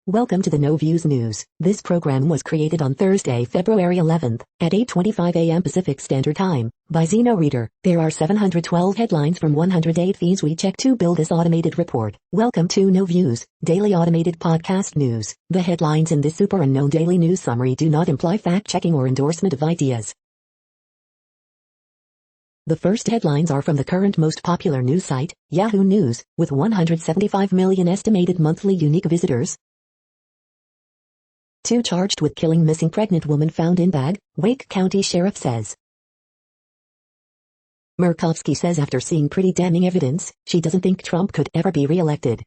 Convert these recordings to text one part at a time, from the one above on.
Welcome to the No Views News. This program was created on Thursday, February 11th, at 8:25 a.m. Pacific Standard Time, by Zeno Reader. There are 712 headlines from 108 feeds we check to build this automated report. Welcome to No Views, daily automated podcast news. The headlines in this super unknown daily news summary do not imply fact-checking or endorsement of ideas. The first headlines are from the current most popular news site, Yahoo News, with 175 million estimated monthly unique visitors. 2 charged with killing missing pregnant woman found in bag, Wake County Sheriff says. Murkowski says after seeing pretty damning evidence, she doesn't think Trump could ever be re-elected.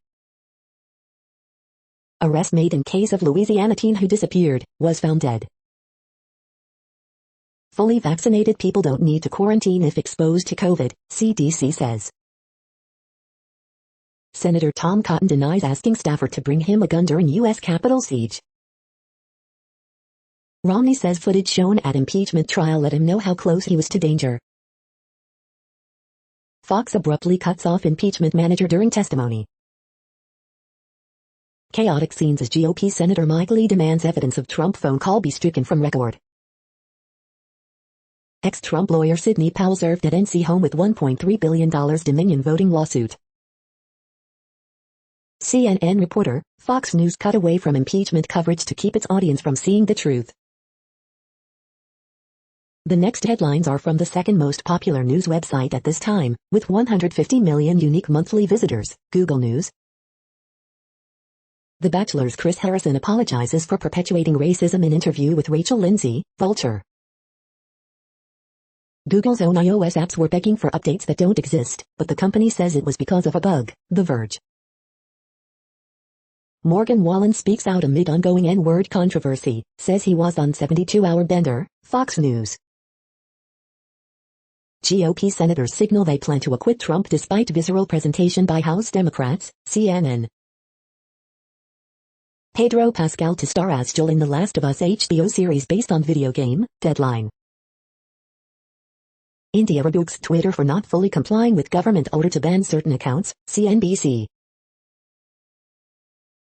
Arrest made in case of Louisiana teen who disappeared, was found dead. Fully vaccinated people don't need to quarantine if exposed to COVID, CDC says. Senator Tom Cotton denies asking staffer to bring him a gun during U.S. Capitol siege. Romney says footage shown at impeachment trial let him know how close he was to danger. Fox abruptly cuts off impeachment manager during testimony. Chaotic scenes as GOP Senator Mike Lee demands evidence of Trump phone call be stricken from record. Ex-Trump lawyer Sidney Powell served at NC home with $1.3 billion Dominion voting lawsuit. CNN reporter, Fox News cut away from impeachment coverage to keep its audience from seeing the truth. The next headlines are from the second most popular news website at this time, with 150 million unique monthly visitors, Google News. The Bachelor's Chris Harrison apologizes for perpetuating racism in interview with Rachel Lindsay, Vulture. Google's own iOS apps were begging for updates that don't exist, but the company says it was because of a bug, The Verge. Morgan Wallen speaks out amid ongoing N-word controversy, says he was on 72-hour bender, Fox News. GOP senators signal they plan to acquit Trump despite visceral presentation by House Democrats, CNN. Pedro Pascal to star as Joel in The Last of Us HBO series based on video game, Deadline. India rebukes Twitter for not fully complying with government order to ban certain accounts, CNBC.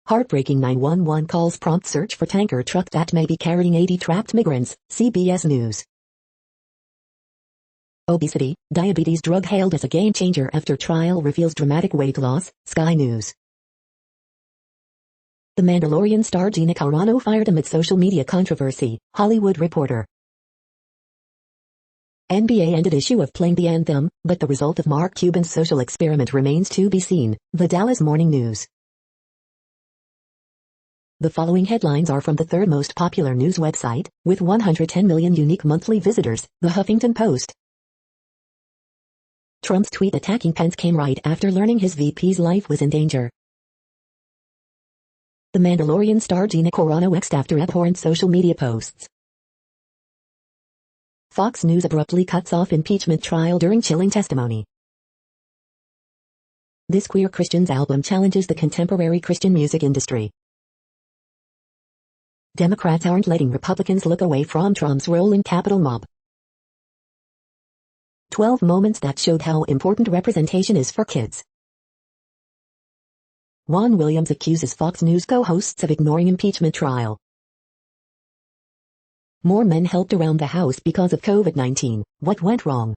Heartbreaking 911 calls prompt search for tanker truck that may be carrying 80 trapped migrants, CBS News. Obesity, diabetes drug hailed as a game-changer after trial reveals dramatic weight loss, Sky News. The Mandalorian star Gina Carano fired amid social media controversy, Hollywood Reporter. NBA ended issue of playing the anthem, but the result of Mark Cuban's social experiment remains to be seen, the Dallas Morning News. The following headlines are from the third most popular news website, with 110 million unique monthly visitors, The Huffington Post. Trump's tweet attacking Pence came right after learning his VP's life was in danger. The Mandalorian star Gina Carano X'd after abhorrent social media posts. Fox News abruptly cuts off impeachment trial during chilling testimony. This Queer Christians album challenges the contemporary Christian music industry. Democrats aren't letting Republicans look away from Trump's role in Capitol mob. 12 moments that showed how important representation is for kids. Juan Williams accuses Fox News co-hosts of ignoring impeachment trial. More men helped around the house because of COVID-19. What went wrong?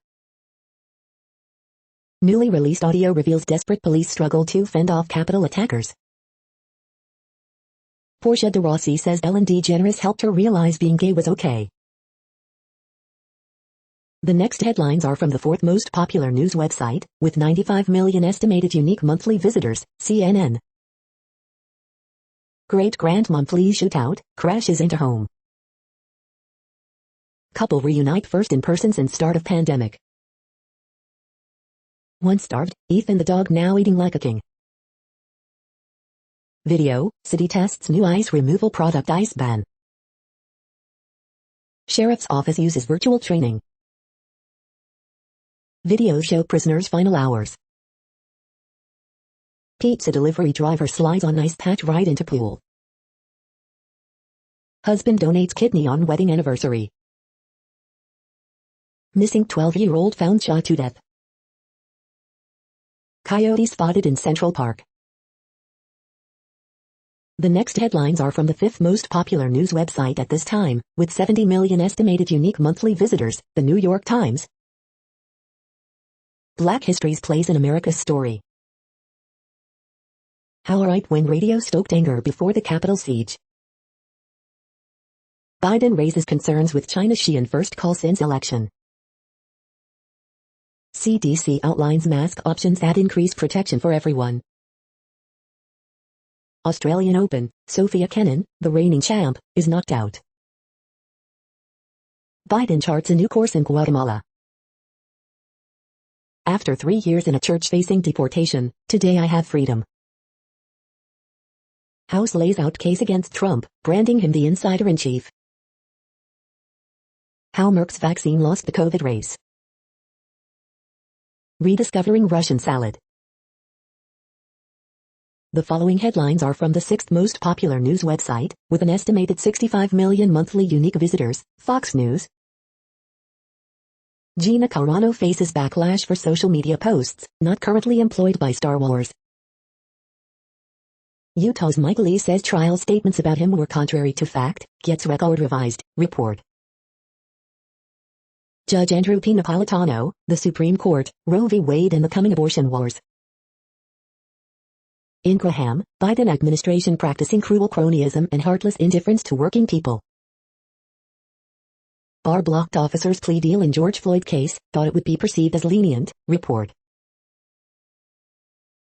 Newly released audio reveals desperate police struggle to fend off Capitol attackers. Portia de Rossi says Ellen DeGeneres helped her realize being gay was okay. The next headlines are from the fourth most popular news website, with 95 million estimated unique monthly visitors, CNN. Great-grandmom flees shootout, crashes into home. Couple reunite first in person since start of pandemic. Once starved, Ethan the dog now eating like a king. Video, city tests new ice removal product ice ban. Sheriff's office uses virtual training. Videos show prisoners' final hours. Pizza delivery driver slides on ice patch right into pool. Husband donates kidney on wedding anniversary. Missing 12-year-old found shot to death. Coyote spotted in Central Park. The next headlines are from the fifth most popular news website at this time, with 70 million estimated unique monthly visitors, the New York Times. Black History's Place in America's Story. How a right-wing radio stoked anger before the Capitol siege. Biden raises concerns with China's Xi in first call since election. CDC outlines mask options that increase protection for everyone. Australian Open, Sophia Kenin, the reigning champ, is knocked out. Biden charts a new course in Guatemala. After 3 years in a church facing deportation, today I have freedom. House lays out case against Trump, branding him the insider-in-chief. How Merck's vaccine lost the COVID race. Rediscovering Russian salad. The following headlines are from the sixth most popular news website, with an estimated 65 million monthly unique visitors, Fox News. Gina Carano faces backlash for social media posts, not currently employed by Star Wars. Utah's Mike Lee says trial statements about him were contrary to fact, gets record revised, report. Judge Andrew P. Napolitano, the Supreme Court, Roe v. Wade and the coming abortion wars. In Graham, Biden administration practicing cruel cronyism and heartless indifference to working people. Barr blocked officer's plea deal in George Floyd case, thought it would be perceived as lenient, report.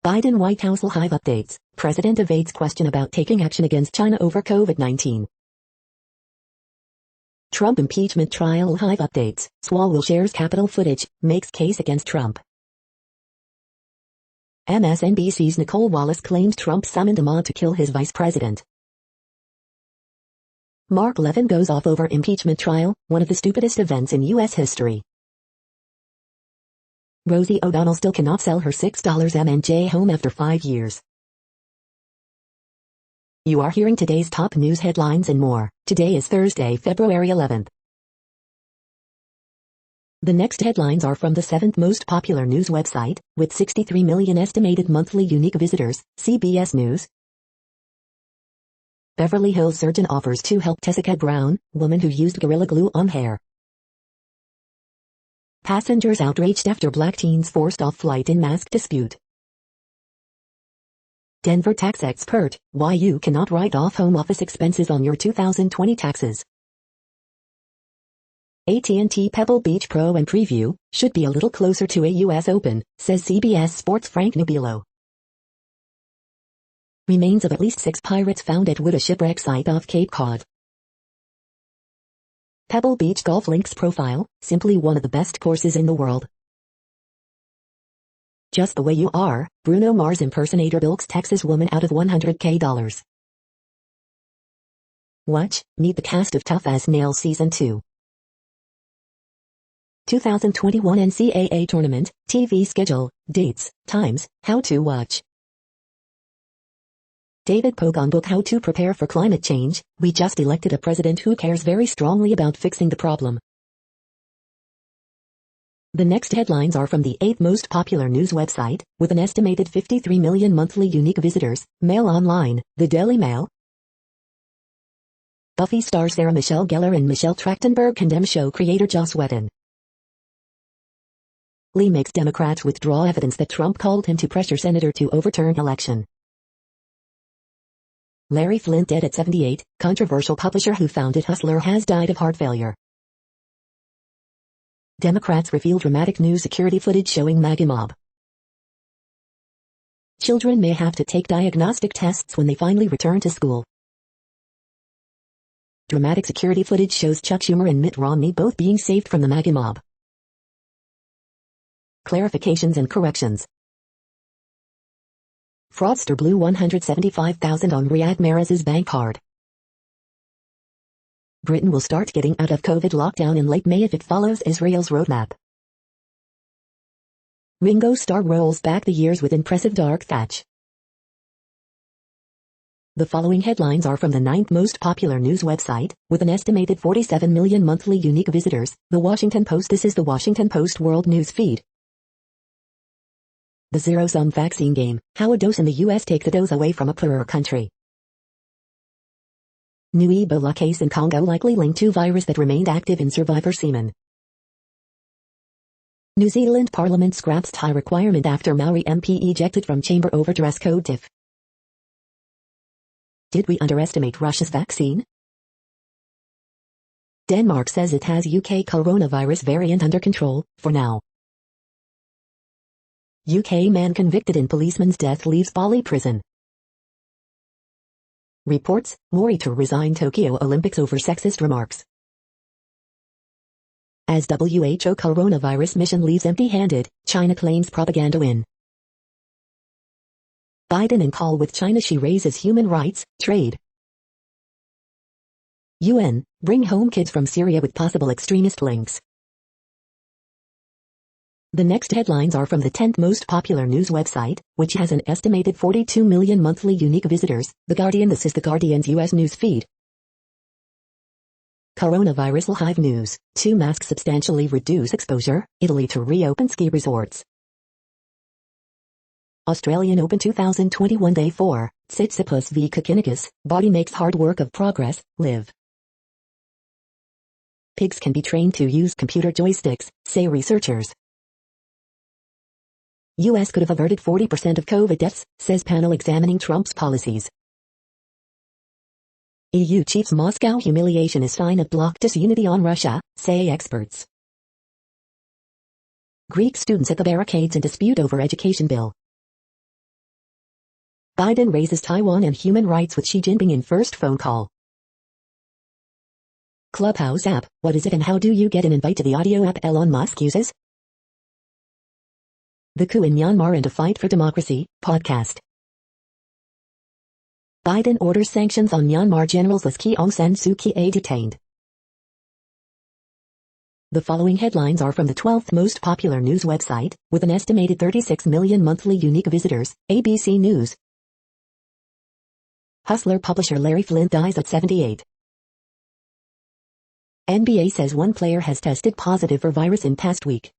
Biden White House live updates, President evades question about taking action against China over COVID-19. Trump impeachment trial live updates, Swalwell shares Capitol footage, makes case against Trump. MSNBC's Nicole Wallace claims Trump summoned a mob to kill his vice president. Mark Levin goes off over impeachment trial, one of the stupidest events in U.S. history. Rosie O'Donnell still cannot sell her $6 M&J home after 5 years. You are hearing today's top news headlines and more. Today is Thursday, February 11th. The next headlines are from the seventh most popular news website, with 63 million estimated monthly unique visitors, CBS News. Beverly Hills surgeon offers to help Tessica Brown, woman who used Gorilla Glue on hair. Passengers outraged after black teens forced off flight in mask dispute. Denver tax expert, why you cannot write off home office expenses on your 2020 taxes. AT&T Pebble Beach Pro and Preview should be a little closer to a U.S. Open, says CBS Sports' Frank Nubilo. Remains of at least 6 pirates found at Wood, a shipwreck site off Cape Cod. Pebble Beach Golf Links profile, simply one of the best courses in the world. Just the way you are, Bruno Mars impersonator bilks Texas woman out of $100K. Watch, meet the cast of Tough as Nails Season 2. 2021 NCAA Tournament, TV schedule, dates, times, how to watch. David Pogon book How to Prepare for Climate Change. We just elected a president who cares very strongly about fixing the problem. The next headlines are from the eighth most popular news website, with an estimated 53 million monthly unique visitors, Mail Online, the Daily Mail. Buffy star Sarah Michelle Gellar and Michelle Trachtenberg condemn show creator Joss Whedon. Lee makes Democrats withdraw evidence that Trump called him to pressure senator to overturn election. Larry Flynt dead at 78, controversial publisher who founded Hustler has died of heart failure. Democrats reveal dramatic new security footage showing MAGA mob. Children may have to take diagnostic tests when they finally return to school. Dramatic security footage shows Chuck Schumer and Mitt Romney both being saved from the MAGA mob. Clarifications and corrections. Fraudster blew $175,000 on Riyad Mahrez's bank card. Britain will start getting out of COVID lockdown in late May if it follows Israel's roadmap. Ringo Starr rolls back the years with impressive dark thatch. The following headlines are from the ninth most popular news website, with an estimated 47 million monthly unique visitors, The Washington Post. This is The Washington Post World News Feed. The zero-sum vaccine game, how a dose in the U.S. take the dose away from a poorer country. New Ebola case in Congo likely linked to virus that remained active in survivor semen. New Zealand Parliament scraps tie requirement after Maori MP ejected from chamber over dress code tiff. Did we underestimate Russia's vaccine? Denmark says it has UK coronavirus variant under control, for now. UK man convicted in policeman's death leaves Bali prison. Reports, Mori to resign Tokyo Olympics over sexist remarks. As WHO coronavirus mission leaves empty-handed, China claims propaganda win. Biden in call with China, she raises human rights, trade. UN, bring home kids from Syria with possible extremist links. The next headlines are from the 10th most popular news website, which has an estimated 42 million monthly unique visitors, The Guardian. This is The Guardian's US news feed. Coronavirus Live News, 2 masks substantially reduce exposure, Italy to reopen ski resorts. Australian Open 2021 Day 4, Tsitsipas v Kokkinakis, body makes hard work of progress, live. Pigs can be trained to use computer joysticks, say researchers. U.S. could have averted 40% of COVID deaths, says panel examining Trump's policies. EU chief's Moscow humiliation is sign of bloc disunity on Russia, say experts. Greek students at the barricades in dispute over education bill. Biden raises Taiwan and human rights with Xi Jinping in first phone call. Clubhouse app, what is it and how do you get an invite to the audio app Elon Musk uses? The coup in Myanmar and a fight for democracy, podcast. Biden orders sanctions on Myanmar generals as Aung San Suu Kyi detained. The following headlines are from the 12th most popular news website, with an estimated 36 million monthly unique visitors, ABC News. Hustler publisher Larry Flynt dies at 78. NBA says one player has tested positive for virus in past week.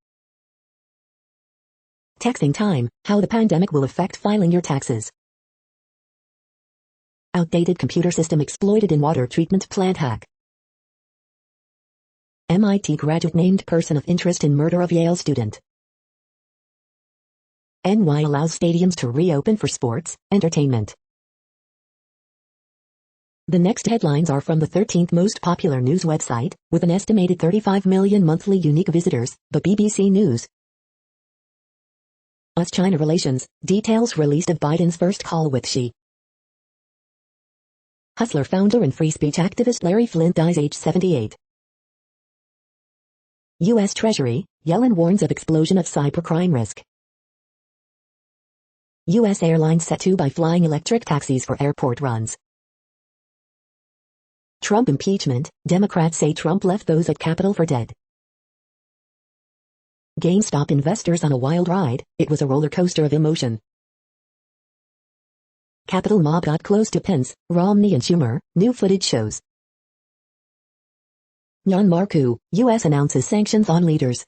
Taxing time, how the pandemic will affect filing your taxes. Outdated computer system exploited in water treatment plant hack. MIT graduate named person of interest in murder of Yale student. NY allows stadiums to reopen for sports, entertainment. The next headlines are from the 13th most popular news website, with an estimated 35 million monthly unique visitors, the BBC News. US-China relations, details released of Biden's first call with Xi. Hustler founder and free speech activist Larry Flynt dies age 78. U.S. Treasury, Yellen warns of explosion of cybercrime risk. U.S. airlines set to buy flying electric taxis for airport runs. Trump impeachment, Democrats say Trump left those at Capitol for dead. GameStop investors on a wild ride, it was a roller coaster of emotion. Capitol mob got close to Pence, Romney and Schumer, new footage shows. Myanmar coup, U.S. announces sanctions on leaders.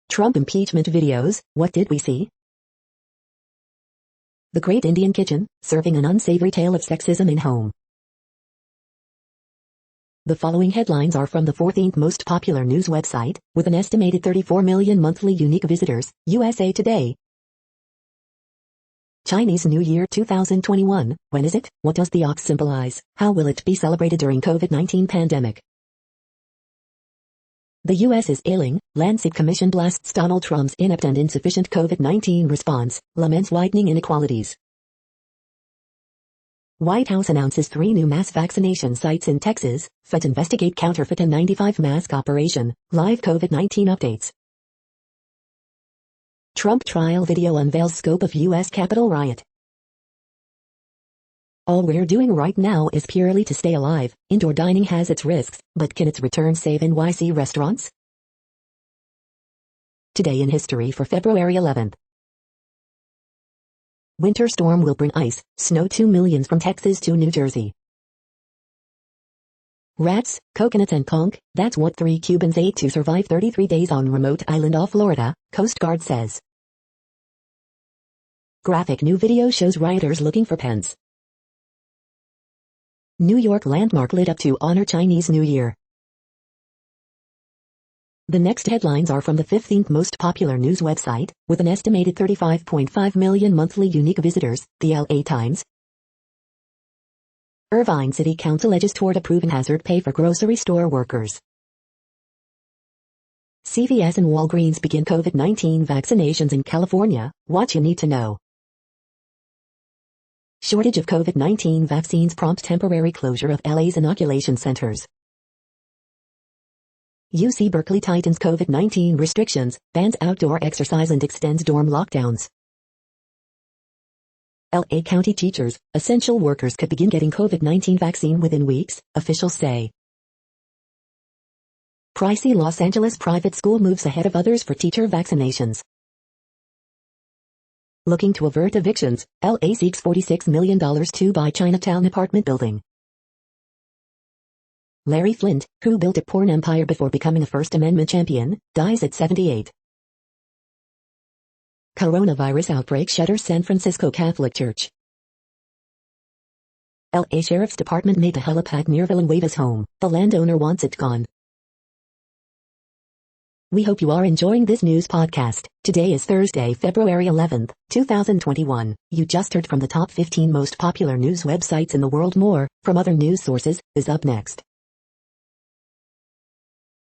Trump impeachment videos, what did we see? The Great Indian Kitchen, serving an unsavory tale of sexism in home. The following headlines are from the 14th most popular news website, with an estimated 34 million monthly unique visitors, USA Today. Chinese New Year 2021, when is it? What does the ox symbolize? How will it be celebrated during COVID-19 pandemic? The U.S. is ailing, Lancet Commission blasts Donald Trump's inept and insufficient COVID-19 response, laments widening inequalities. White House announces 3 new mass vaccination sites in Texas, Fed investigate counterfeit N95 mask operation, live COVID-19 updates. Trump trial video unveils scope of U.S. Capitol riot. All we're doing right now is purely to stay alive. Indoor dining has its risks, but can its return save NYC restaurants? Today in history for February 11th. Winter storm will bring ice, snow to millions from Texas to New Jersey. Rats, coconuts and conch, that's what 3 Cubans ate to survive 33 days on remote island off Florida, Coast Guard says. Graphic new video shows rioters looking for Pence. New York landmark lit up to honor Chinese New Year. The next headlines are from the 15th most popular news website, with an estimated 35.5 million monthly unique visitors, the LA Times. Irvine City Council edges toward approving hazard pay for grocery store workers. CVS and Walgreens begin COVID-19 vaccinations in California, what you need to know. Shortage of COVID-19 vaccines prompts temporary closure of LA's inoculation centers. UC Berkeley tightens COVID-19 restrictions, bans outdoor exercise and extends dorm lockdowns. LA County teachers, essential workers could begin getting COVID-19 vaccine within weeks, officials say. Pricey Los Angeles private school moves ahead of others for teacher vaccinations. Looking to avert evictions, LA seeks $46 million to buy Chinatown apartment building. Larry Flynt, who built a porn empire before becoming a First Amendment champion, dies at 78. Coronavirus outbreak shutters San Francisco Catholic Church. LA Sheriff's Department made a helipad near Villanueva's home. The landowner wants it gone. We hope you are enjoying this news podcast. Today is Thursday, February 11th, 2021. You just heard from the top 15 most popular news websites in the world. More from other news sources is up next.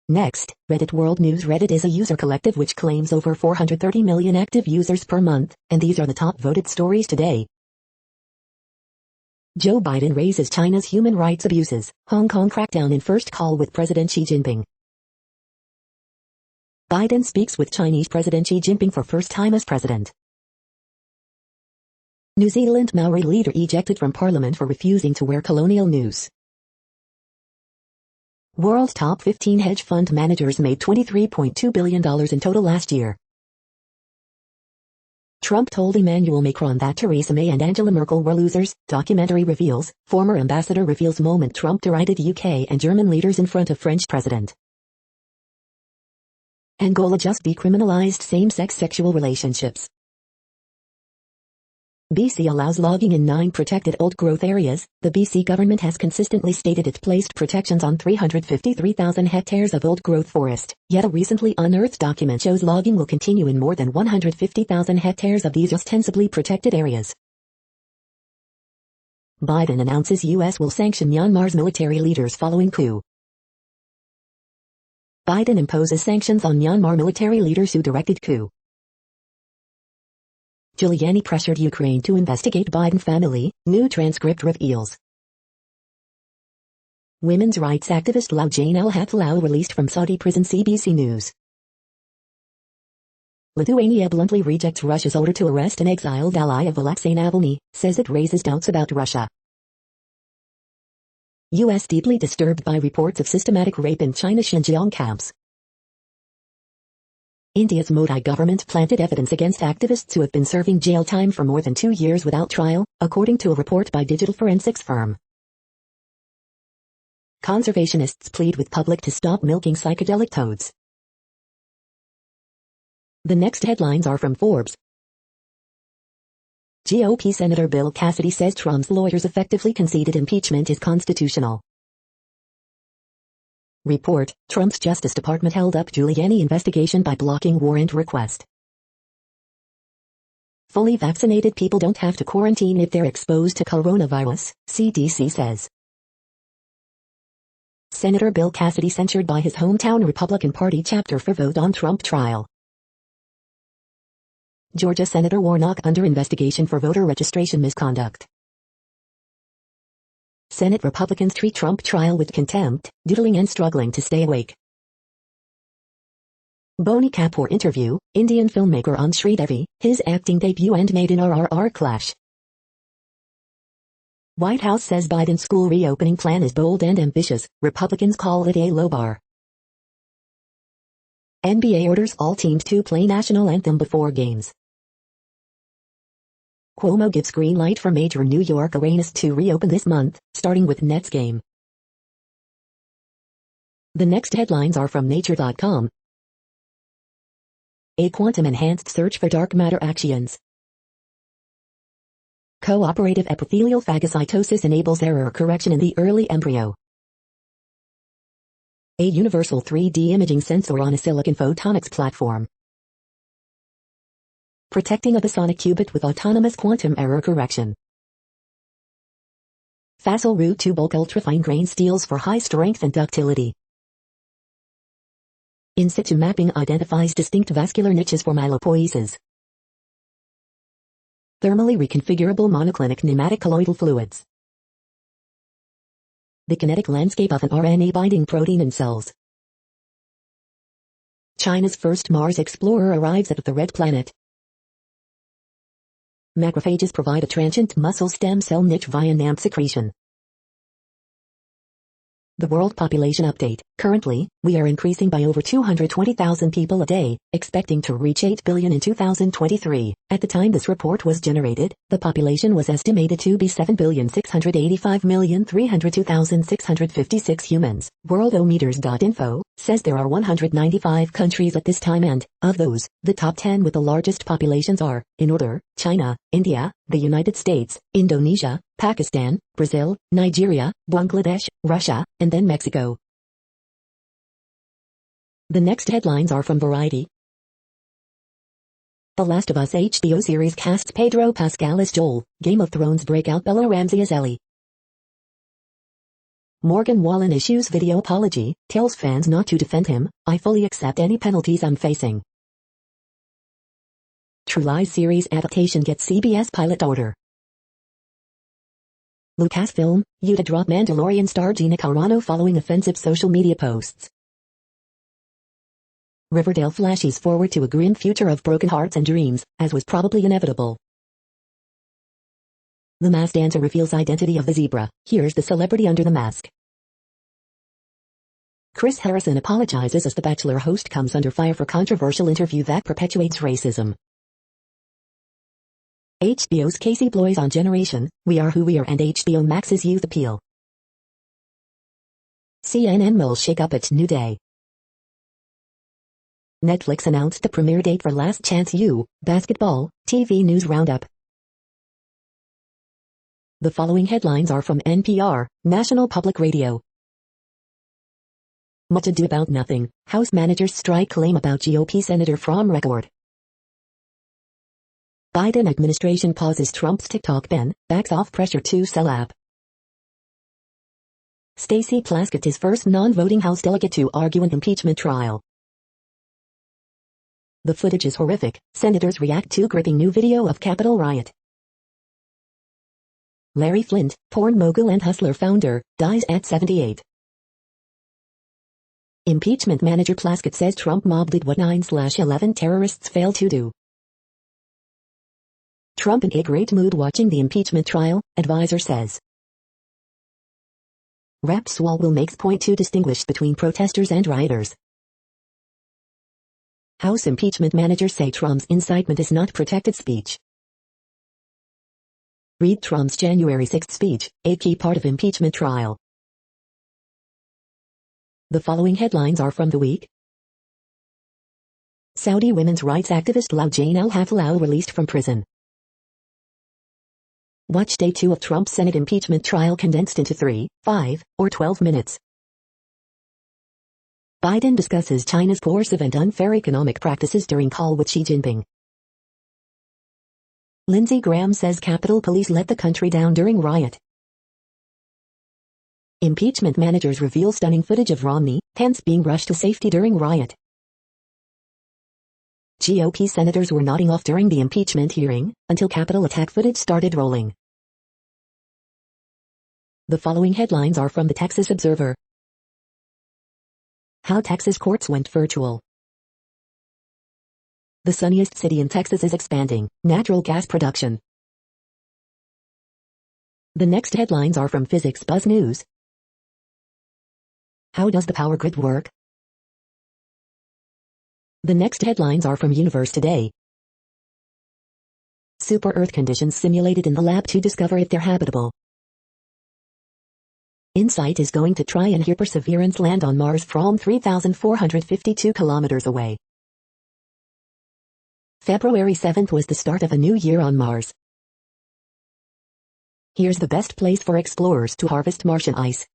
Next, Reddit World News. Reddit is a user collective which claims over 430 million active users per month, and these are the top voted stories today. Joe Biden raises China's human rights abuses. Hong Kong crackdown in first call with President Xi Jinping. Biden speaks with Chinese President Xi Jinping for first time as president. New Zealand Maori leader ejected from parliament for refusing to wear colonial news. World top 15 hedge fund managers made $23.2 billion in total last year. Trump told Emmanuel Macron that Theresa May and Angela Merkel were losers. Documentary reveals, former ambassador reveals moment Trump derided UK and German leaders in front of French president. Angola just decriminalized same-sex sexual relationships. BC allows logging in 9 protected old-growth areas. The BC government has consistently stated it placed protections on 353,000 hectares of old-growth forest, yet a recently unearthed document shows logging will continue in more than 150,000 hectares of these ostensibly protected areas. Biden announces U.S. will sanction Myanmar's military leaders following coup. Biden imposes sanctions on Myanmar military leaders who directed coup. Giuliani pressured Ukraine to investigate Biden family, new transcript reveals. Women's rights activist Loujain al-Hathloul released from Saudi prison. CBC News. Lithuania bluntly rejects Russia's order to arrest an exiled ally of Alexei Navalny, says it raises doubts about Russia. U.S. deeply disturbed by reports of systematic rape in China's Xinjiang camps. India's Modi government planted evidence against activists who have been serving jail time for more than 2 years without trial, according to a report by digital forensics firm. Conservationists plead with public to stop milking psychedelic toads. The next headlines are from Forbes. GOP Senator Bill Cassidy says Trump's lawyers effectively conceded impeachment is constitutional. Report, Trump's Justice Department held up Giuliani investigation by blocking warrant request. Fully vaccinated people don't have to quarantine if they're exposed to coronavirus, CDC says. Senator Bill Cassidy censured by his hometown Republican Party chapter for vote on Trump trial. Georgia Senator Warnock under investigation for voter registration misconduct. Senate Republicans treat Trump trial with contempt, doodling and struggling to stay awake. Boney Kapoor interview, Indian filmmaker on Sridevi, his acting debut and made in RRR clash. White House says Biden school reopening plan is bold and ambitious, Republicans call it a low bar. NBA orders all teams to play national anthem before games. Cuomo gives green light for major New York arenas to reopen this month, starting with Nets game. The next headlines are from Nature.com. A quantum-enhanced search for dark matter actions. Cooperative epithelial phagocytosis enables error correction in the early embryo. A universal 3D imaging sensor on a silicon photonics platform. Protecting a bosonic qubit with autonomous quantum error correction. Facile root to bulk ultrafine grain steels for high strength and ductility. In situ mapping identifies distinct vascular niches for myelopoiesis. Thermally reconfigurable monoclinic pneumatic colloidal fluids. The kinetic landscape of an RNA-binding protein in cells. China's first Mars explorer arrives at the Red Planet. Macrophages provide a transient muscle stem cell niche via NAMP secretion. The World Population Update. Currently, we are increasing by over 220,000 people a day, expecting to reach 8 billion in 2023. At the time this report was generated, the population was estimated to be 7,685,302,656 humans. Worldometers.info says there are 195 countries at this time and, of those, the top 10 with the largest populations are, in order, China, India, the United States, Indonesia, Pakistan, Brazil, Nigeria, Bangladesh, Russia, and then Mexico. The next headlines are from Variety. The Last of Us HBO series casts Pedro Pascal as Joel, Game of Thrones breakout Bella Ramsey as Ellie. Morgan Wallen issues video apology, tells fans not to defend him, I fully accept any penalties I'm facing. True Lies series adaptation gets CBS pilot order. Lucasfilm, to drop Mandalorian star Gina Carano following offensive social media posts. Riverdale flashes forward to a grim future of broken hearts and dreams, as was probably inevitable. The Masked Dancer reveals identity of the zebra. Here's the celebrity under the mask. Chris Harrison apologizes as The Bachelor host comes under fire for controversial interview that perpetuates racism. HBO's Casey Bloys on Generation, We Are Who We Are and HBO Max's youth appeal. CNN will shake up its New Day. Netflix announced the premiere date for Last Chance U, basketball, TV news roundup. The following headlines are from NPR, National Public Radio. Much ado about nothing, House managers strike claim about GOP senator from record. Biden administration pauses Trump's TikTok ban, backs off pressure to sell app. Stacey Plaskett is first non-voting House delegate to argue an impeachment trial. The footage is horrific, senators react to gripping new video of Capitol riot. Larry Flynt, porn mogul and Hustler founder, dies at 78. Impeachment manager Plaskett says Trump mob did what 9/11 terrorists failed to do. Trump in a great mood watching the impeachment trial, advisor says. Rep Swalwell makes point to distinguish between protesters and rioters. House impeachment managers say Trump's incitement is not protected speech. Read Trump's January 6 speech, a key part of impeachment trial. The following headlines are from The Week. Saudi women's rights activist Loujain al-Haflal released from prison. Watch Day 2 of Trump's Senate impeachment trial condensed into 3, 5, or 12 minutes. Biden discusses China's coercive and unfair economic practices during call with Xi Jinping. Lindsey Graham says Capitol Police let the country down during riot. Impeachment managers reveal stunning footage of Romney, Pence being rushed to safety during riot. GOP senators were nodding off during the impeachment hearing, until Capitol attack footage started rolling. The following headlines are from the Texas Observer. How Texas courts went virtual. The sunniest city in Texas is expanding, natural gas production. The next headlines are from Physics Buzz News. How does the power grid work? The next headlines are from Universe Today. Super Earth conditions simulated in the lab to discover if they're habitable. InSight is going to try and hear Perseverance land on Mars from 3,452 kilometers away. February 7th was the start of a new year on Mars. Here's the best place for explorers to harvest Martian ice.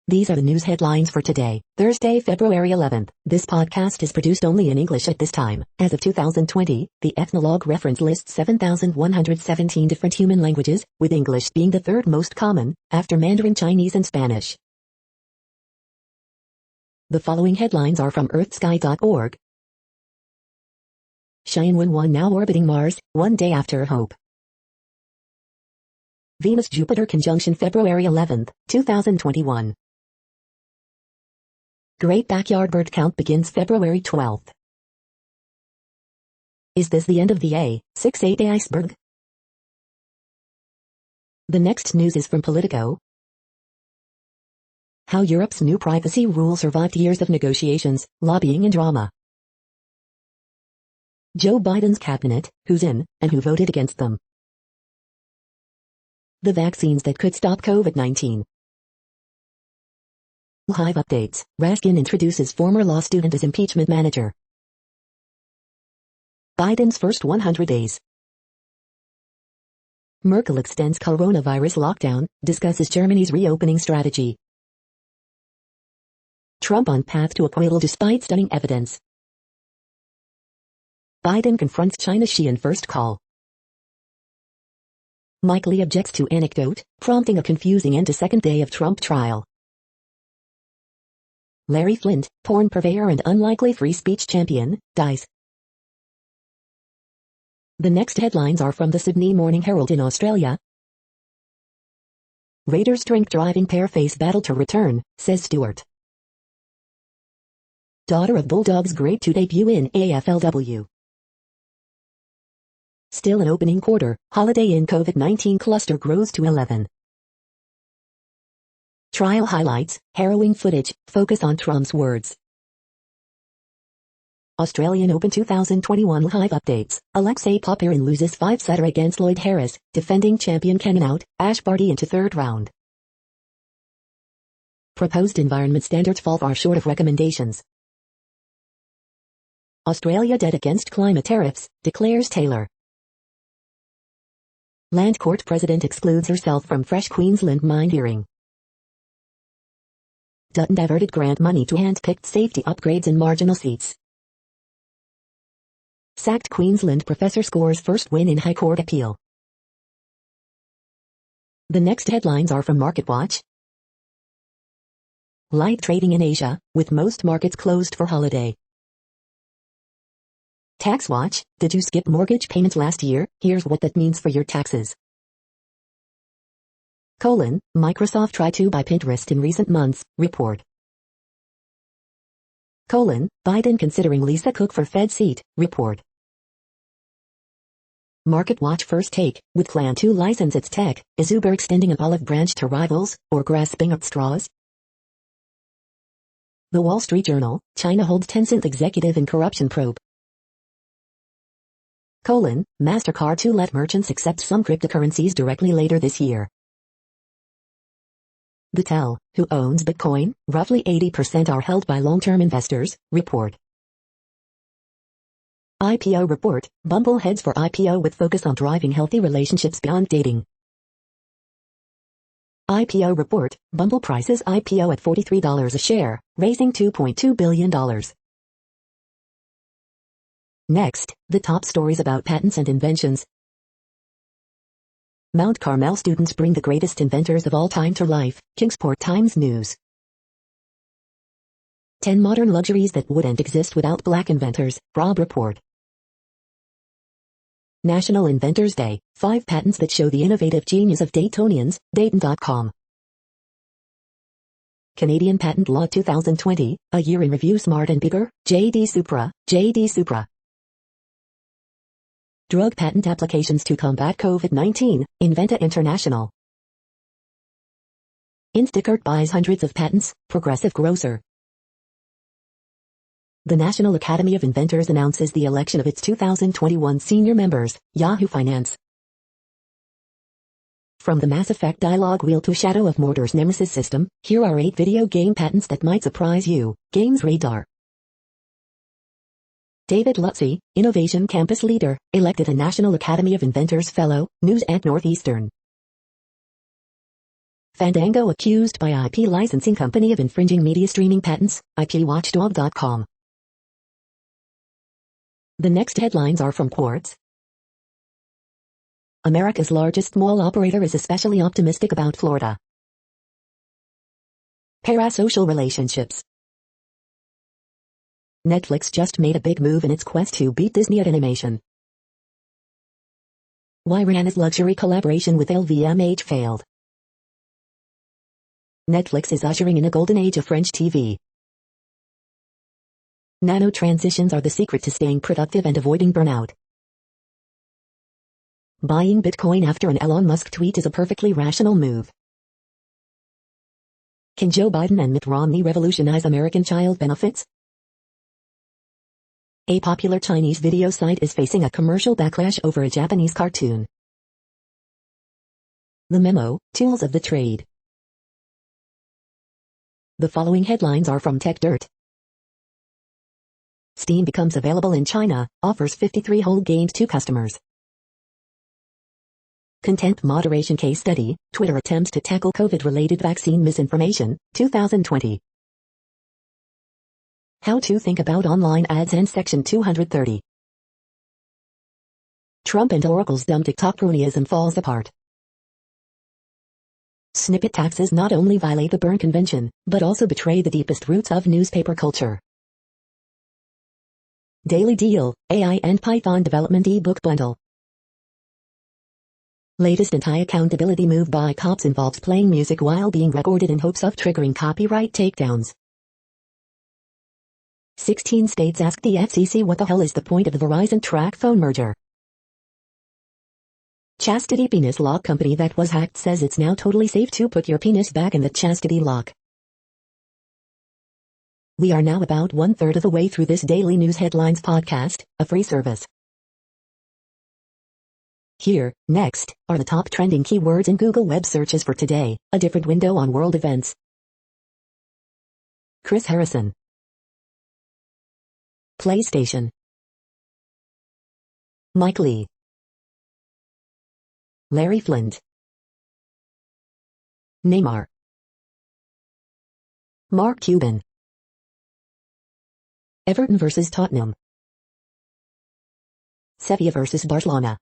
These are the news headlines for today, Thursday, February 11th. This podcast is produced only in English at this time. As of 2020, the Ethnologue reference lists 7,117 different human languages, with English being the third most common, after Mandarin Chinese and Spanish. The following headlines are from earthsky.org. Xianwen-1 now orbiting Mars, one day after Hope. Venus-Jupiter conjunction February 11th, 2021. Great backyard bird count begins February 12th. Is this the end of the A68 iceberg? The next news is from Politico. How Europe's new privacy rule survived years of negotiations, lobbying and drama. Joe Biden's cabinet, who's in, and who voted against them. The vaccines that could stop COVID-19. Hive updates. Raskin introduces former law student as impeachment manager. Biden's first 100 days. Merkel extends coronavirus lockdown, discusses Germany's reopening strategy. Trump on path to acquittal despite stunning evidence. Biden confronts China's Xi in first call. Mike Lee objects to anecdote, prompting a confusing end to second day of Trump trial. Larry Flynt, porn purveyor and unlikely free speech champion, dies. The next headlines are from the Sydney Morning Herald in Australia. Raiders drink driving pair face battle to return, says Stewart. Daughter of Bulldogs' Grade 2 debut in AFLW. Still an opening quarter, Holiday Inn COVID-19 cluster grows to 11. Trial highlights, harrowing footage, focus on Trump's words. Australian Open 2021 Hive updates. Alexei Popyrin loses 5-setter against Lloyd Harris, defending champion Kenan out, Ash Barty into third round. Proposed environment standards fall far short of recommendations. Australia dead against climate tariffs, declares Taylor. Land Court President excludes herself from fresh Queensland mine hearing. Dutton diverted grant money to hand-picked safety upgrades in marginal seats. Sacked Queensland professor scores first win in High Court appeal. The next headlines are from MarketWatch. Light trading in Asia, with most markets closed for holiday. TaxWatch, did you skip mortgage payments last year? Here's what that means for your taxes. Microsoft tried to buy Pinterest in recent months, report. Biden considering Lisa Cook for Fed seat, report. MarketWatch first take, with plan to license its tech, is Uber extending an olive branch to rivals, or grasping at straws? The Wall Street Journal, China holds Tencent executive in corruption probe. MasterCard to let merchants accept some cryptocurrencies directly later this year. The Tell, who owns Bitcoin, roughly 80% are held by long-term investors, report. IPO report, Bumble heads for IPO with focus on driving healthy relationships beyond dating. IPO report, Bumble prices IPO at $43 a share, raising $2.2 billion. Next, the top stories about patents and inventions. Mount Carmel students bring the greatest inventors of all time to life, Kingsport Times News. 10 modern luxuries that wouldn't exist without black inventors, Rob report. National Inventors Day, 5 patents that show the innovative genius of Daytonians, Dayton.com. Canadian Patent Law 2020, a year in review. Smart and Bigger, J.D. Supra. Drug patent applications to combat COVID-19, Inventa International. Instacart buys hundreds of patents, Progressive Grocer. The National Academy of Inventors announces the election of its 2021 senior members, Yahoo Finance. From the Mass Effect dialogue wheel to Shadow of Mordor's Nemesis system, here are 8 video game patents that might surprise you. Games Radar. David Lutzy, Innovation Campus Leader, elected a National Academy of Inventors Fellow, News at Northeastern. Fandango accused by IP licensing company of infringing media streaming patents, IPWatchdog.com. The next headlines are from Quartz. America's largest mall operator is especially optimistic about Florida. Parasocial relationships. Netflix just made a big move in its quest to beat Disney at animation. Why Rihanna's luxury collaboration with LVMH failed. Netflix is ushering in a golden age of French TV. Nano transitions are the secret to staying productive and avoiding burnout. Buying Bitcoin after an Elon Musk tweet is a perfectly rational move. Can Joe Biden and Mitt Romney revolutionize American child benefits? A popular Chinese video site is facing a commercial backlash over a Japanese cartoon. The memo, tools of the trade. The following headlines are from TechDirt. Steam becomes available in China, offers 53-hole gained to customers. Content moderation case study, Twitter attempts to tackle COVID-related vaccine misinformation, 2020. How to think about online ads and Section 230. Trump and Oracle's dumb TikTok cronyism falls apart. Snippet taxes not only violate the Berne Convention, but also betray the deepest roots of newspaper culture. Daily Deal, AI and Python Development eBook Bundle. Latest anti-accountability move by cops involves playing music while being recorded in hopes of triggering copyright takedowns. 16 states ask the FCC what the hell is the point of the Verizon TracFone merger. Chastity penis lock company that was hacked says it's now totally safe to put your penis back in the chastity lock. We are now about 1/3 of the way through this daily news headlines podcast, a free service. Here, next, are the top trending keywords in Google web searches for today, a different window on world events. Chris Harrison. PlayStation. Mike Lee. Larry Flint. Neymar. Mark Cuban. Everton vs Tottenham. Sevilla vs Barcelona.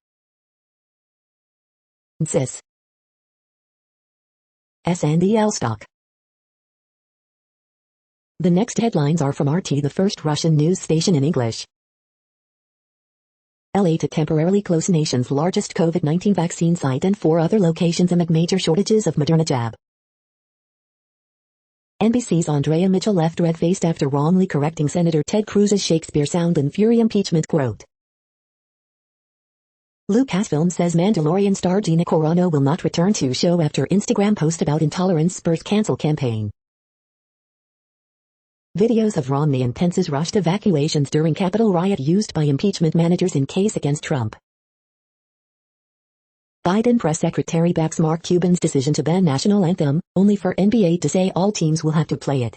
SIS. SNDL stock. The next headlines are from RT, the first Russian news station in English. LA to temporarily close nation's largest COVID-19 vaccine site and 4 other locations amid major shortages of Moderna jab. NBC's Andrea Mitchell left red-faced after wrongly correcting Senator Ted Cruz's Shakespeare sound and fury impeachment quote. Lucasfilm says Mandalorian star Gina Carano will not return to show after Instagram post about intolerance spurs cancel campaign. Videos of Romney and Pence's rushed evacuations during Capitol riot used by impeachment managers in case against Trump. Biden press secretary backs Mark Cuban's decision to ban national anthem, only for NBA to say all teams will have to play it.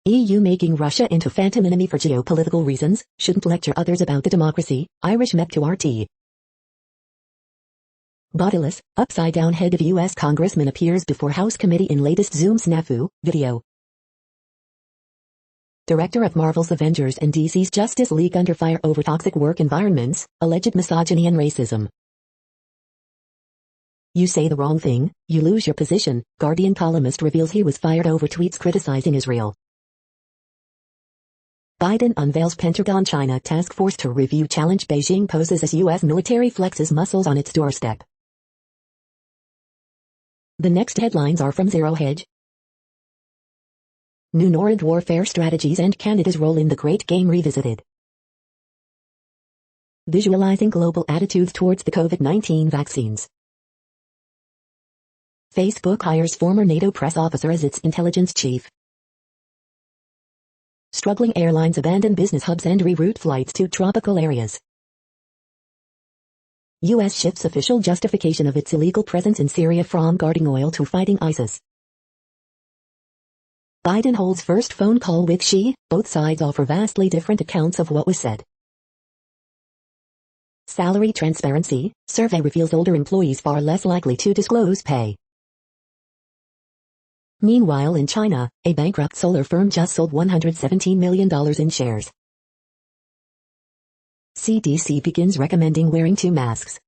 EU making Russia into phantom enemy for geopolitical reasons, shouldn't lecture others about the democracy, Irish MEP to RT. Bodiless, upside-down head of U.S. Congressman appears before House committee in latest Zoom snafu, video. Director of Marvel's Avengers and DC's Justice League under fire over toxic work environments, alleged misogyny and racism. You say the wrong thing, you lose your position, Guardian columnist reveals he was fired over tweets criticizing Israel. Biden unveils Pentagon-China task force to review challenge Beijing poses as U.S. military flexes muscles on its doorstep. The next headlines are from Zero Hedge. New Norad warfare strategies and Canada's role in the Great Game revisited. Visualizing global attitudes towards the COVID-19 vaccines. Facebook hires former NATO press officer as its intelligence chief. Struggling airlines abandon business hubs and reroute flights to tropical areas. U.S. shifts official justification of its illegal presence in Syria from guarding oil to fighting ISIS. Biden holds first phone call with Xi. Both sides offer vastly different accounts of what was said. Salary transparency. Survey reveals older employees far less likely to disclose pay. Meanwhile in China, a bankrupt solar firm just sold $117 million in shares. CDC begins recommending wearing 2 masks.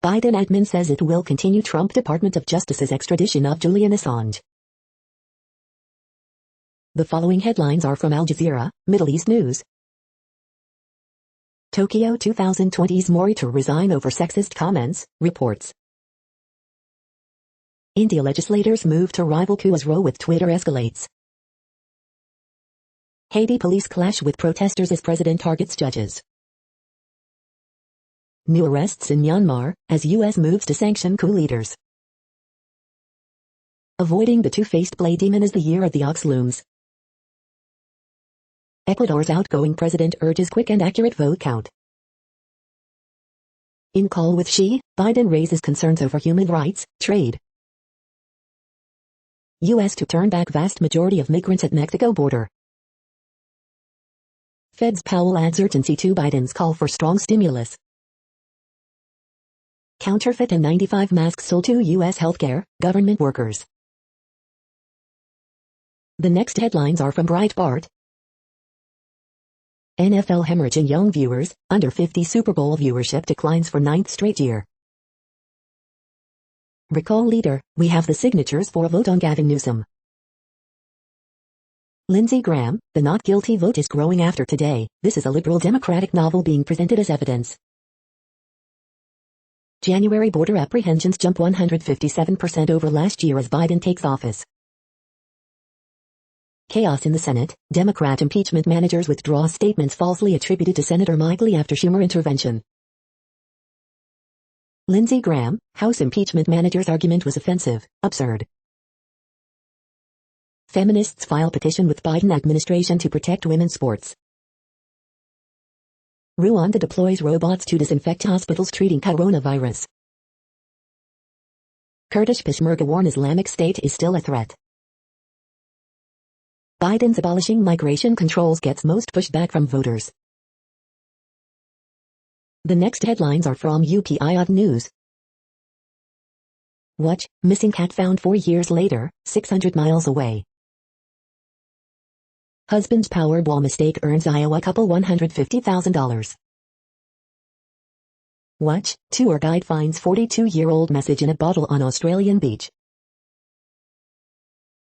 Biden admin says it will continue Trump Department of Justice's extradition of Julian Assange. The following headlines are from Al Jazeera, Middle East News. Tokyo 2020's Mori to resign over sexist comments, reports. India legislators move to rival coup as row with Twitter escalates. Haiti police clash with protesters as president targets judges. New arrests in Myanmar, as U.S. moves to sanction coup leaders. Avoiding the two-faced play demon as the year of the ox looms. Ecuador's outgoing president urges quick and accurate vote count. In call with Xi, Biden raises concerns over human rights, trade. U.S. to turn back vast majority of migrants at Mexico border. Fed's Powell adds urgency to Biden's call for strong stimulus. Counterfeit N95 masks sold to U.S. healthcare, government workers. The next headlines are from Breitbart. NFL hemorrhage in young viewers, under 50 Super Bowl viewership declines for 9th straight year. Recall leader, we have the signatures for a vote on Gavin Newsom. Lindsey Graham, the not guilty vote is growing after today. This is a liberal Democratic novel being presented as evidence. January border apprehensions jump 157% over last year as Biden takes office. Chaos in the Senate, Democrat impeachment managers withdraw statements falsely attributed to Senator Mike Lee after Schumer intervention. Lindsey Graham, House impeachment manager's argument was offensive, absurd. Feminists file petition with Biden administration to protect women's sports. Rwanda deploys robots to disinfect hospitals treating coronavirus. Kurdish Peshmerga warn Islamic State is still a threat. Biden's abolishing migration controls gets most pushback from voters. The next headlines are from UPI News. Watch, missing cat found 4 years later, 600 miles away. Husband's Powerball mistake earns Iowa couple $150,000. Watch, tour guide finds 42-year-old message in a bottle on Australian beach.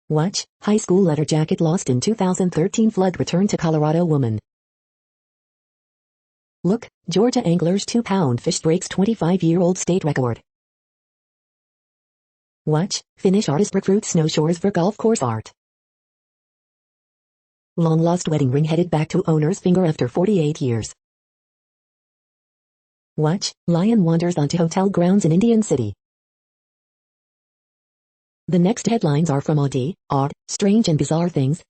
Watch, high school letter jacket lost in 2013 flood return to Colorado woman. Look, Georgia angler's 2-pound fish breaks 25-year-old state record. Watch, Finnish artist recruits snowshoers for golf course art. Long-lost wedding ring headed back to owner's finger after 48 years. Watch, lion wanders onto hotel grounds in Indian City. The next headlines are from Odd, Strange and Bizarre Things.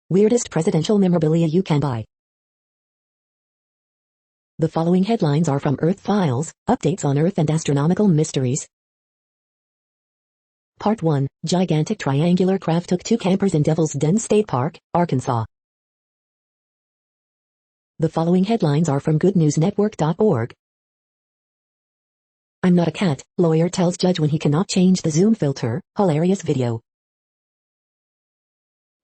Weirdest presidential memorabilia you can buy. The following headlines are from Earth Files, updates on Earth and astronomical mysteries. Part 1, gigantic triangular craft took 2 campers in Devil's Den State Park, Arkansas. The following headlines are from goodnewsnetwork.org. I'm not a cat, lawyer tells judge when he cannot change the zoom filter, hilarious video.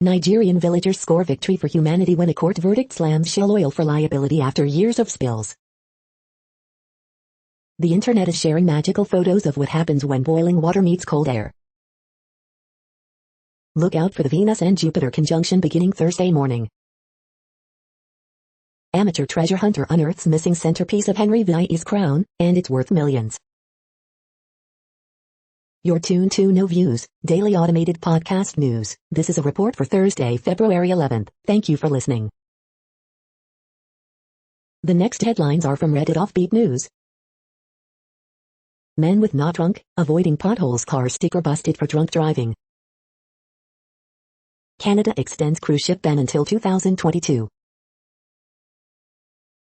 Nigerian villagers score victory for humanity when a court verdict slams Shell Oil for liability after years of spills. The internet is sharing magical photos of what happens when boiling water meets cold air. Look out for the Venus and Jupiter conjunction beginning Thursday morning. Amateur treasure hunter unearths missing centerpiece of Henry VII's crown, and it's worth millions. You're tuned to No Views, daily automated podcast news. This is a report for Thursday, February 11th. Thank you for listening. The next headlines are from Reddit Offbeat News. Men with not drunk, avoiding potholes, car sticker busted for drunk driving. Canada extends cruise ship ban until 2022.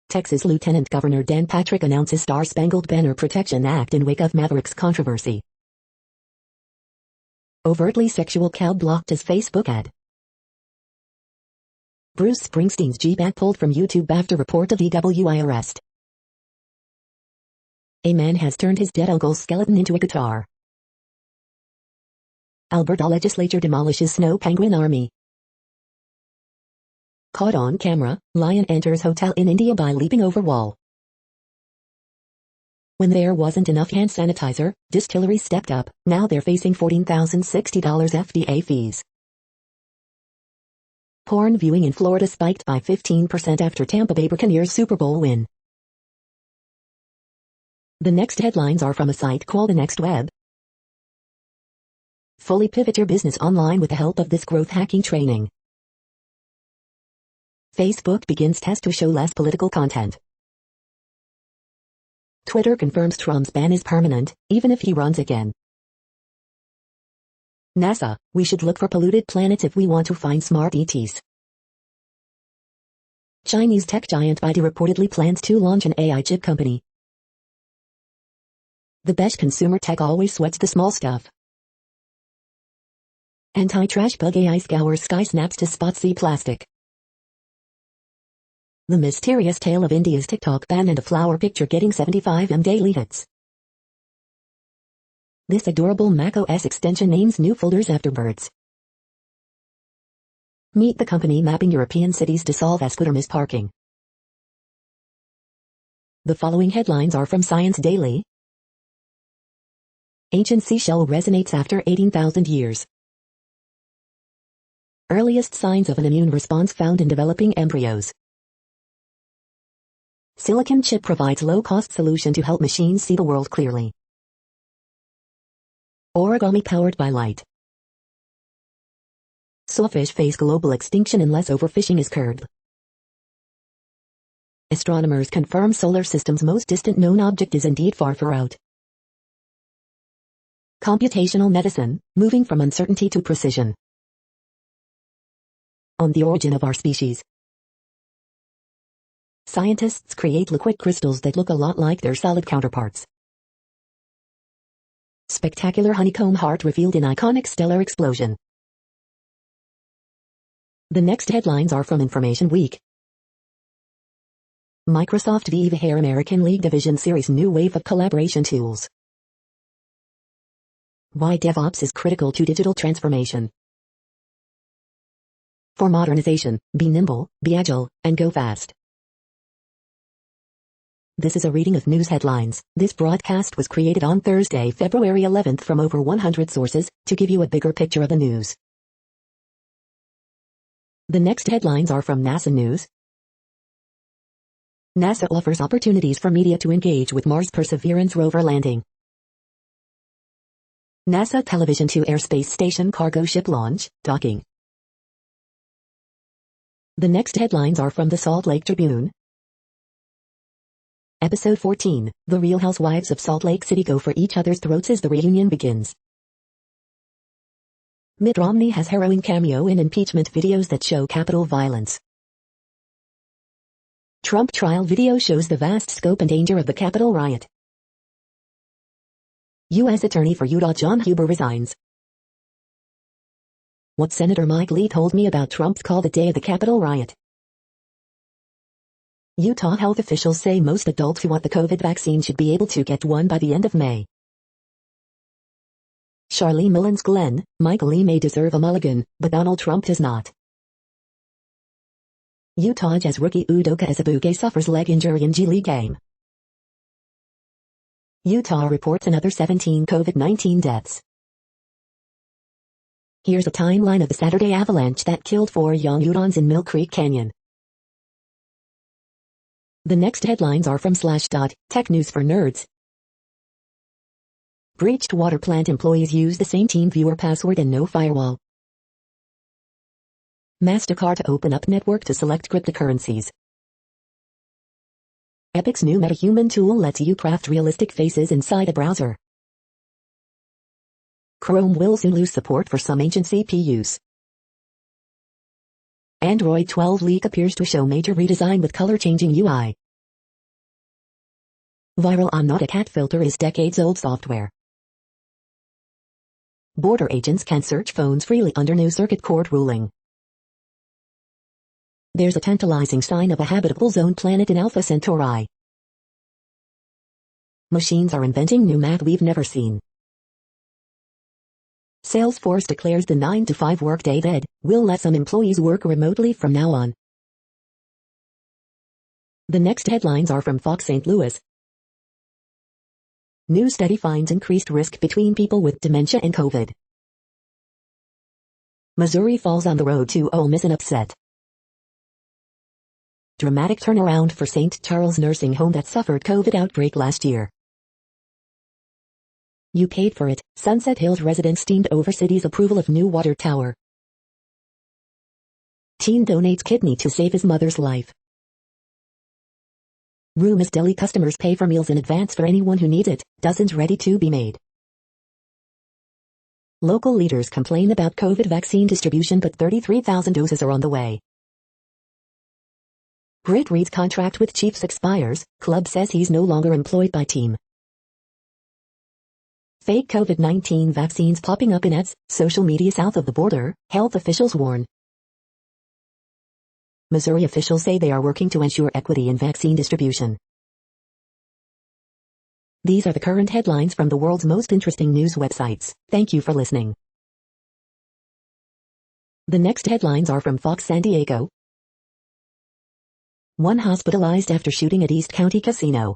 Texas Lieutenant Governor Dan Patrick announces Star-Spangled Banner Protection Act in wake of Mavericks controversy. Overtly sexual cow blocked as Facebook ad. Bruce Springsteen's G-Bag pulled from YouTube after report of DWI arrest. A man has turned his dead uncle's skeleton into a guitar. Alberta legislature demolishes snow penguin army. Caught on camera, lion enters hotel in India by leaping over wall. When there wasn't enough hand sanitizer, distilleries stepped up. Now they're facing $14,060 FDA fees. Porn viewing in Florida spiked by 15% after Tampa Bay Buccaneers Super Bowl win. The next headlines are from a site called The Next Web. Fully pivot your business online with the help of this growth hacking training. Facebook begins test to show less political content. Twitter confirms Trump's ban is permanent, even if he runs again. NASA, we should look for polluted planets if we want to find smart ETs. Chinese tech giant Baidu reportedly plans to launch an AI chip company. The best consumer tech always sweats the small stuff. Anti-trash bug AI scours sky snaps to spot sea plastic. The mysterious tale of India's TikTok ban and a flower picture getting 75M daily hits. This adorable macOS extension names new folders after birds. Meet the company mapping European cities to solve scooter misparking. The following headlines are from Science Daily. Ancient seashell resonates after 18,000 years. Earliest signs of an immune response found in developing embryos. Silicon chip provides low-cost solution to help machines see the world clearly. Origami powered by light. Sawfish face global extinction unless overfishing is curbed. Astronomers confirm solar system's most distant known object is indeed far out. Computational medicine, moving from uncertainty to precision. On the origin of our species. Scientists create liquid crystals that look a lot like their solid counterparts. Spectacular honeycomb heart revealed in iconic stellar explosion. The next headlines are from Information Week. Microsoft Viva Hair American League Division Series new wave of collaboration tools. Why DevOps is critical to digital transformation. For modernization, be nimble, be agile, and go fast. This is a reading of news headlines. This broadcast was created on Thursday, February 11th from over 100 sources, to give you a bigger picture of the news. The next headlines are from NASA News. NASA offers opportunities for media to engage with Mars Perseverance rover landing. NASA television to Airspace Station cargo ship launch, docking. The next headlines are from the Salt Lake Tribune. Episode 14, The Real Housewives of Salt Lake City go for each other's throats as the reunion begins. Mitt Romney has harrowing cameo in impeachment videos that show Capitol violence. Trump trial video shows the vast scope and danger of the Capitol riot. U.S. Attorney for Utah John Huber resigns. What Senator Mike Lee told me about Trump's call the day of the Capitol riot. Utah health officials say most adults who want the COVID vaccine should be able to get one by the end of May. Charlie Mullins Glenn, Michael Lee may deserve a mulligan, but Donald Trump does not. Utah Jazz rookie Udoka Azubuike suffers leg injury in G League game. Utah reports another 17 COVID-19 deaths. Here's a timeline of the Saturday avalanche that killed 4 young Utahns in Mill Creek Canyon. The next headlines are from Slashdot, Tech News for Nerds. Breached water plant employees use the same TeamViewer password and no firewall. MasterCard to open up network to select cryptocurrencies. Epic's new MetaHuman tool lets you craft realistic faces inside a browser. Chrome will soon lose support for some ancient CPUs. Android 12 leak appears to show major redesign with color-changing UI. Viral I'm not a cat filter is decades-old software. Border agents can search phones freely under new circuit court ruling. There's a tantalizing sign of a habitable zone planet in Alpha Centauri. Machines are inventing new math we've never seen. Salesforce declares the 9-to-5 workday dead, will let some employees work remotely from now on. The next headlines are from Fox St. Louis. New study finds increased risk between people with dementia and COVID. Missouri falls on the road to Ole Miss in upset. Dramatic turnaround for St. Charles nursing home that suffered COVID outbreak last year. You paid for it, Sunset Hills residents steamed over city's approval of new water tower. Teen donates kidney to save his mother's life. Rumi's Deli customers pay for meals in advance for anyone who needs it, dozens ready to be made. Local leaders complain about COVID vaccine distribution but 33,000 doses are on the way. Britt Reed's contract with Chiefs expires, club says he's no longer employed by team. Fake COVID-19 vaccines popping up in ads, social media south of the border, health officials warn. Missouri officials say they are working to ensure equity in vaccine distribution. These are the current headlines from the world's most interesting news websites. Thank you for listening. The next headlines are from Fox San Diego. One hospitalized after shooting at East County Casino.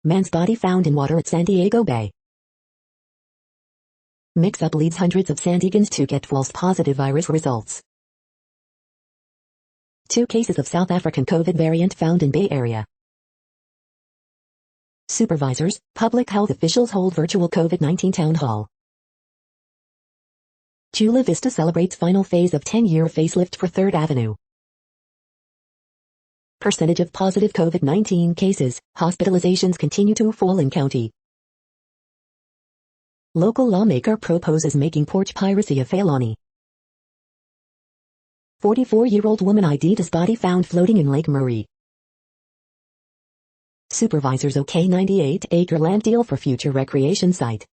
Man's body found in water at San Diego Bay. Mix-up leads hundreds of San Diegans to get false positive virus results. 2 cases of South African COVID variant found in Bay Area. Supervisors, public health officials hold virtual COVID-19 town hall. Chula Vista celebrates final phase of 10-year facelift for 3rd Avenue. Percentage of positive COVID-19 cases, hospitalizations continue to fall in county. Local lawmaker proposes making porch piracy a felony. 44-year-old woman ID'd body found floating in Lake Murray. Supervisors OK 98-acre land deal for future recreation site.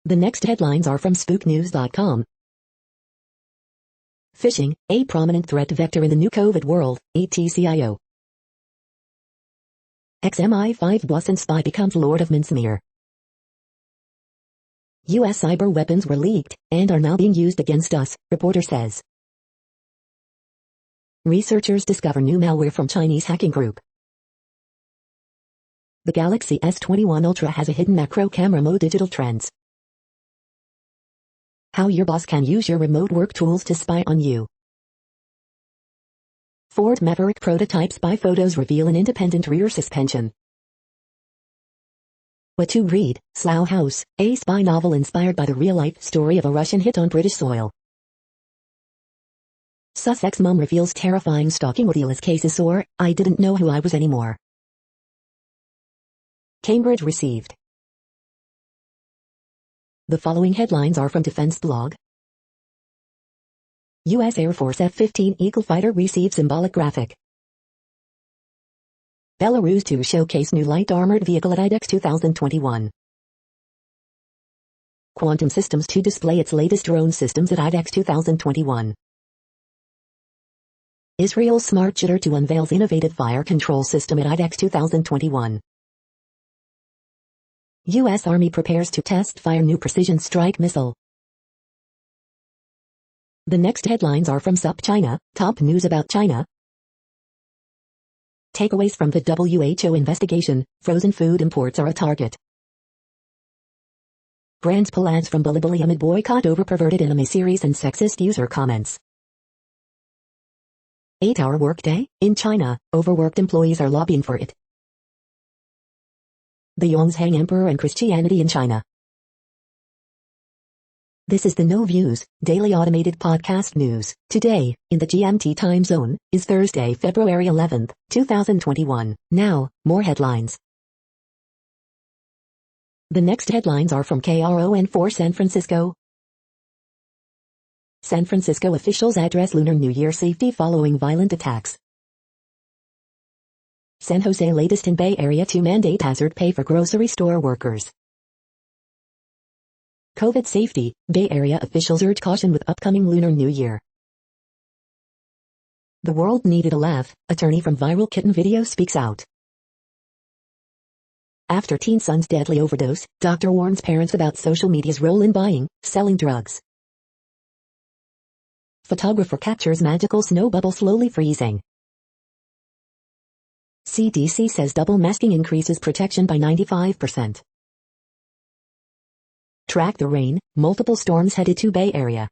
The next headlines are from spooknews.com. Phishing, a prominent threat vector in the new COVID world, ETCIO. XMI5 boss and spy becomes Lord of Mincemeer. U.S. cyber weapons were leaked, and are now being used against us, reporter says. Researchers discover new malware from Chinese hacking group. The Galaxy S21 Ultra has a hidden macro camera mode digital trends. How your boss can use your remote work tools to spy on you. Ford Maverick prototype spy photos reveal an independent rear suspension. What to Read, Slough House, a spy novel inspired by the real-life story of a Russian hit on British soil. Sussex mom reveals terrifying stalking ordeal as cases soar, I didn't know who I was anymore. Cambridge received. The following headlines are from Defense Blog. U.S. Air Force F-15 Eagle fighter receives symbolic graphic. Belarus to showcase new light armored vehicle at IDEX 2021. Quantum Systems to display its latest drone systems at IDEX 2021. Israel's smart jitter to unveils innovative fire control system at IDEX 2021. U.S. Army prepares to test fire new precision strike missile. The next headlines are from SupChina, top news about China. Takeaways from the WHO investigation, frozen food imports are a target. Brands pull ads from Bilibili amid boycott over perverted anime series and sexist user comments. 8-hour workday? In China, overworked employees are lobbying for it. The Yongzheng Emperor and Christianity in China. This is the No Views, daily automated podcast news. Today, in the GMT time zone, is Thursday, February 11th, 2021. Now, more headlines. The next headlines are from KRON4 San Francisco. San Francisco officials address Lunar New Year safety following violent attacks. San Jose latest in Bay Area to mandate hazard pay for grocery store workers. COVID safety, Bay Area officials urge caution with upcoming Lunar New Year. The world needed a laugh, attorney from viral kitten video speaks out. After teen son's deadly overdose, doctor warns parents about social media's role in buying, selling drugs. Photographer captures magical snow bubble slowly freezing. CDC says double masking increases protection by 95%. Track the rain, multiple storms headed to Bay Area.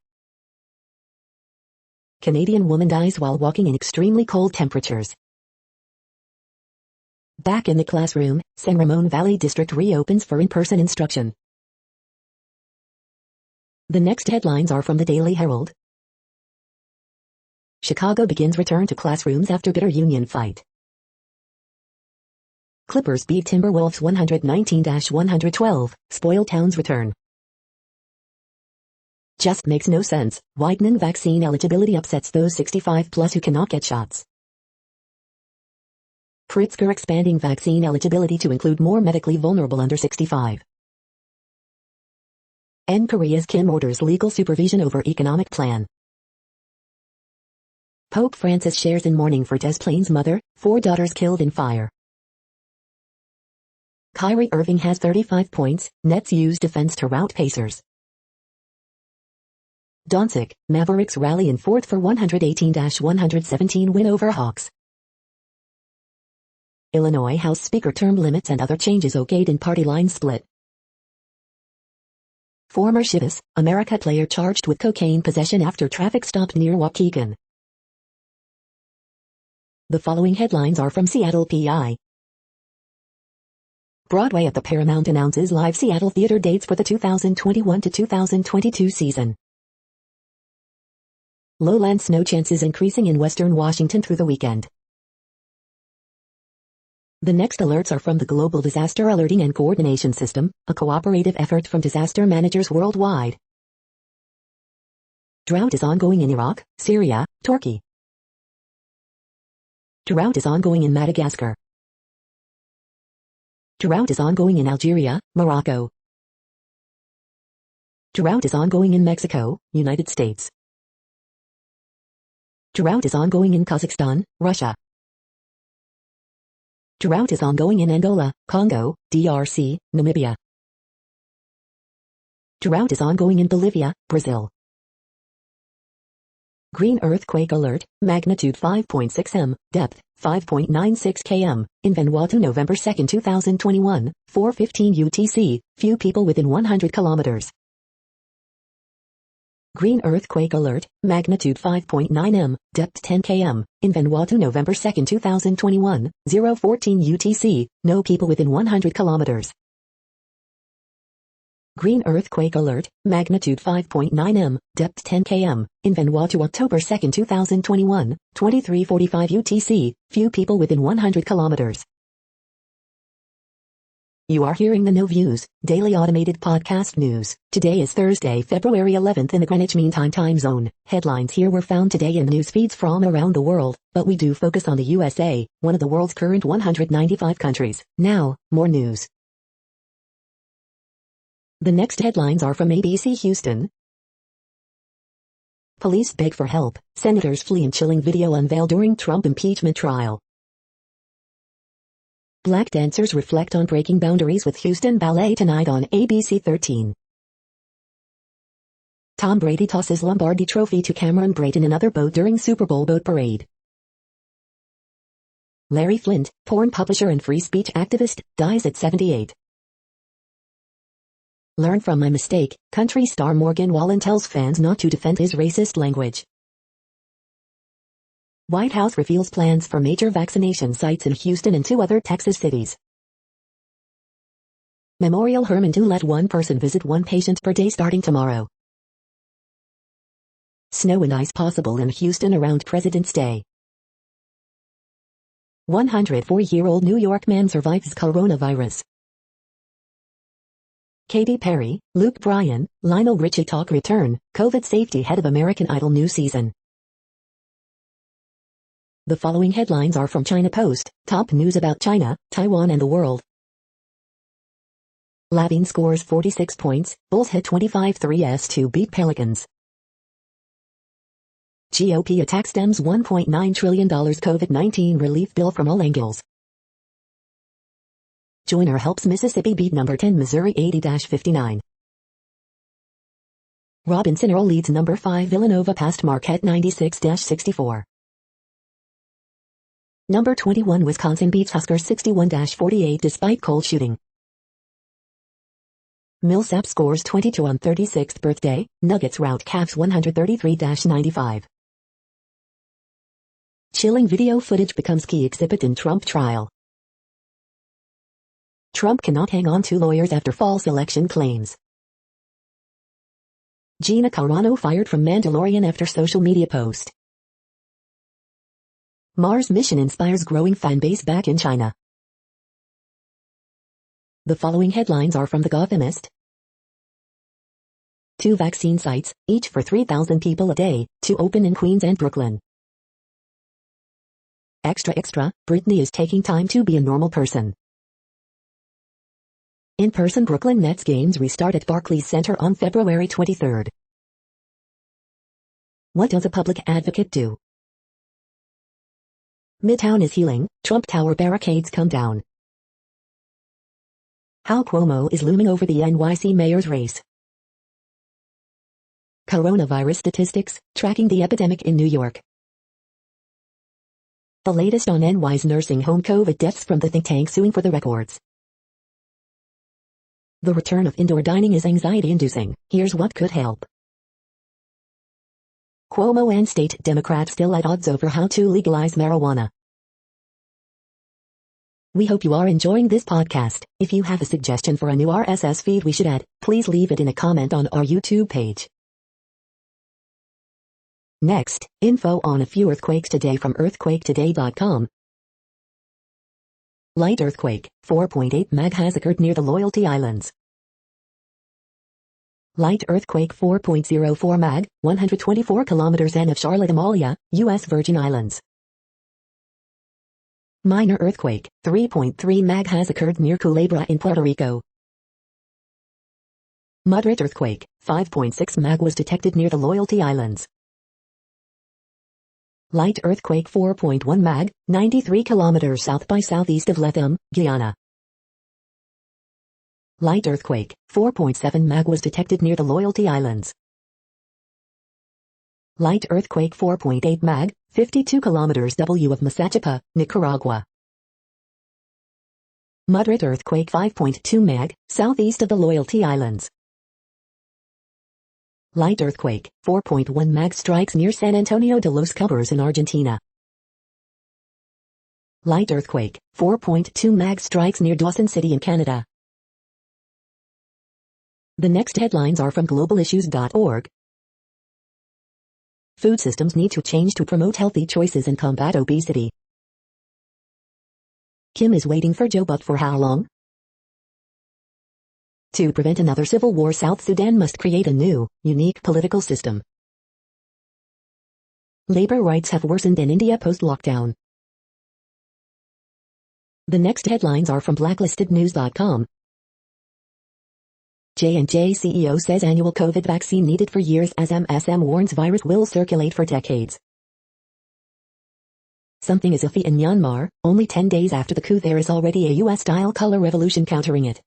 Canadian woman dies while walking in extremely cold temperatures. Back in the classroom, San Ramon Valley District reopens for in-person instruction. The next headlines are from the Daily Herald. Chicago begins return to classrooms after bitter union fight. Clippers beat Timberwolves 119-112, spoiled towns return. Just makes no sense, widening vaccine eligibility upsets those 65 plus who cannot get shots. Pritzker expanding vaccine eligibility to include more medically vulnerable under 65. Korea's Kim orders legal supervision over economic plan. Pope Francis shares in mourning for Des Plaines' mother, 4 daughters killed in fire. Kyrie Irving has 35 points, Nets use defense to rout Pacers. Doncic, Mavericks rally in fourth for 118-117 win over Hawks. Illinois House Speaker term limits and other changes okayed in party line split. Former Chivas, America player charged with cocaine possession after traffic stop near Waukegan. The following headlines are from Seattle PI. Broadway at the Paramount announces live Seattle theater dates for the 2021 to 2022 season. Lowland snow chances increasing in western Washington through the weekend. The next alerts are from the Global Disaster Alerting and Coordination System, a cooperative effort from disaster managers worldwide. Drought is ongoing in Iraq, Syria, Turkey. Drought is ongoing in Madagascar. Drought is ongoing in Algeria, Morocco. Drought is ongoing in Mexico, United States. Drought is ongoing in Kazakhstan, Russia. Drought is ongoing in Angola, Congo, DRC, Namibia. Drought is ongoing in Bolivia, Brazil. Green earthquake alert, magnitude 5.6 m, depth 5.96 km, in Vanuatu November 2, 2021, 4:15 UTC, few people within 100 kilometers. Green earthquake alert, magnitude 5.9 m, depth 10 km, in Vanuatu November 2, 2021, 0:14 UTC, no people within 100 kilometers. Green earthquake alert, magnitude 5.9 m, depth 10 km, in Vanuatu October 2, 2021, 23:45 UTC, few people within 100 kilometers. You are hearing the No Views, daily automated podcast news. Today is Thursday, February 11th in the Greenwich Mean Time zone. Headlines here were found today in news feeds from around the world, but we do focus on the USA, one of the world's current 195 countries. Now, more news. The next headlines are from ABC Houston. Police beg for help, senators flee in chilling video unveiled during Trump impeachment trial. Black dancers reflect on breaking boundaries with Houston Ballet tonight on ABC 13. Tom Brady tosses Lombardi Trophy to Cameron Brayton in another boat during Super Bowl boat parade. Larry Flynt, porn publisher and free speech activist, dies at 78. Learn from my mistake, country star Morgan Wallen tells fans not to defend his racist language. White House reveals plans for major vaccination sites in Houston and 2 other Texas cities. Memorial Hermann to let 1 person visit 1 patient per day starting tomorrow. Snow and ice possible in Houston around President's Day. 104-year-old New York man survives coronavirus. Katy Perry, Luke Bryan, Lionel Richie talk return, COVID safety head of American Idol new season. The following headlines are from China Post, top news about China, Taiwan and the world. Lavine scores 46 points, Bulls hit 25 threes to beat Pelicans. GOP attack stems $1.9 trillion COVID-19 relief bill from all angles. Joyner helps Mississippi beat number 10 Missouri 80-59. Robinson Earl leads number 5 Villanova past Marquette 96-64. Number 21 Wisconsin beats Huskers 61-48 despite cold shooting. Millsap scores 22 on 36th birthday, Nuggets rout Cavs 133-95. Chilling video footage becomes key exhibit in Trump trial. Trump cannot hang on to lawyers after false election claims. Gina Carano fired from Mandalorian after social media post. Mars mission inspires growing fan base back in China. The following headlines are from The Gothamist. 2 vaccine sites, each for 3,000 people a day, to open in Queens and Brooklyn. Extra extra, Britney is taking time to be a normal person. In-person Brooklyn Nets games restart at Barclays Center on February 23. What does a public advocate do? Midtown is healing, Trump Tower barricades come down. How Cuomo is looming over the NYC mayor's race. Coronavirus statistics, tracking the epidemic in New York. The latest on NY's nursing home COVID deaths from the think tank suing for the records. The return of indoor dining is anxiety-inducing. Here's what could help. Cuomo and state Democrats still at odds over how to legalize marijuana. We hope you are enjoying this podcast. If you have a suggestion for a new RSS feed we should add, please leave it in a comment on our YouTube page. Next, info on a few earthquakes today from earthquaketoday.com. Light earthquake, 4.8 mag has occurred near the Loyalty Islands. Light earthquake 4.04 mag, 124 kilometers N of Charlotte Amalia, U.S. Virgin Islands. Minor earthquake, 3.3 mag has occurred near Culebra in Puerto Rico. Moderate earthquake, 5.6 mag was detected near the Loyalty Islands. Light earthquake 4.1 mag, 93 kilometers south by southeast of Lethem, Guyana. Light earthquake, 4.7 mag was detected near the Loyalty Islands. Light earthquake 4.8 mag, 52 kilometers W of Masachipa, Nicaragua. Moderate earthquake 5.2 mag, southeast of the Loyalty Islands. Light earthquake, 4.1 mag strikes near San Antonio de los Cobres in Argentina. Light earthquake, 4.2 mag strikes near Dawson City in Canada. The next headlines are from globalissues.org. Food systems need to change to promote healthy choices and combat obesity. Kim is waiting for Joe, but for how long? To prevent another civil war, South Sudan must create a new, unique political system. Labor rights have worsened in India post-lockdown. The next headlines are from blacklistednews.com. J&J CEO says annual COVID vaccine needed for years as MSM warns virus will circulate for decades. Something is iffy in Myanmar. Only 10 days after the coup there is already a US-style color revolution countering it.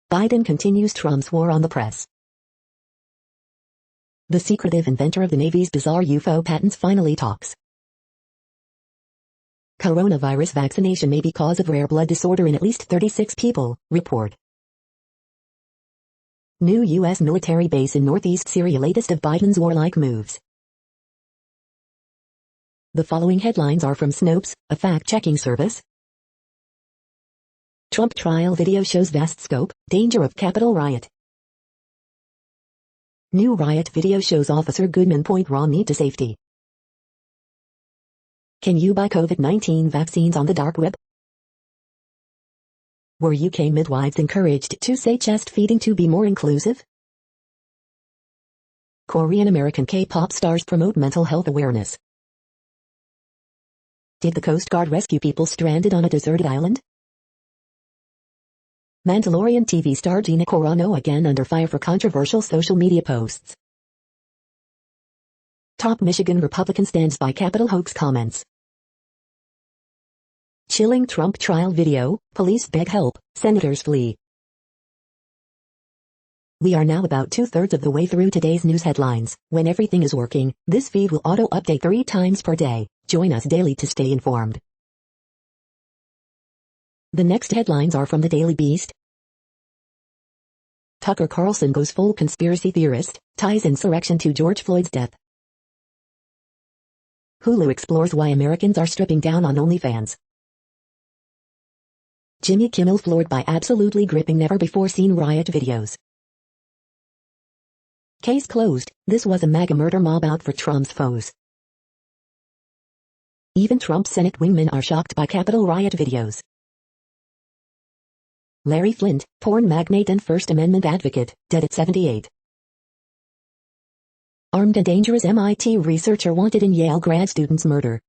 Biden continues Trump's war on the press. The secretive inventor of the Navy's bizarre UFO patents finally talks. Coronavirus vaccination may be cause of rare blood disorder in at least 36 people, report. New U.S. military base in northeast Syria, latest of Biden's warlike moves. The following headlines are from Snopes, a fact-checking service. Trump trial video shows vast scope, danger of Capitol riot. New riot video shows Officer Goodman point raw meat to safety. Can you buy COVID-19 vaccines on the dark web? Were UK midwives encouraged to say chest feeding to be more inclusive? Korean-American K-pop stars promote mental health awareness. Did the Coast Guard rescue people stranded on a deserted island? Mandalorian TV star Gina Carano again under fire for controversial social media posts. Top Michigan Republican stands by Capitol hoax comments. Chilling Trump trial video, police beg help, senators flee. We are now about 2/3 of the way through today's news headlines. When everything is working, this feed will auto-update 3 times per day. Join us daily to stay informed. The next headlines are from the Daily Beast. Tucker Carlson goes full conspiracy theorist, ties insurrection to George Floyd's death. Hulu explores why Americans are stripping down on OnlyFans. Jimmy Kimmel floored by absolutely gripping never-before-seen riot videos. Case closed, this was a MAGA murder mob out for Trump's foes. Even Trump's Senate wingmen are shocked by Capitol riot videos. Larry Flynt, porn magnate and First Amendment advocate, dead at 78. Armed and dangerous MIT researcher wanted in Yale grad student's murder.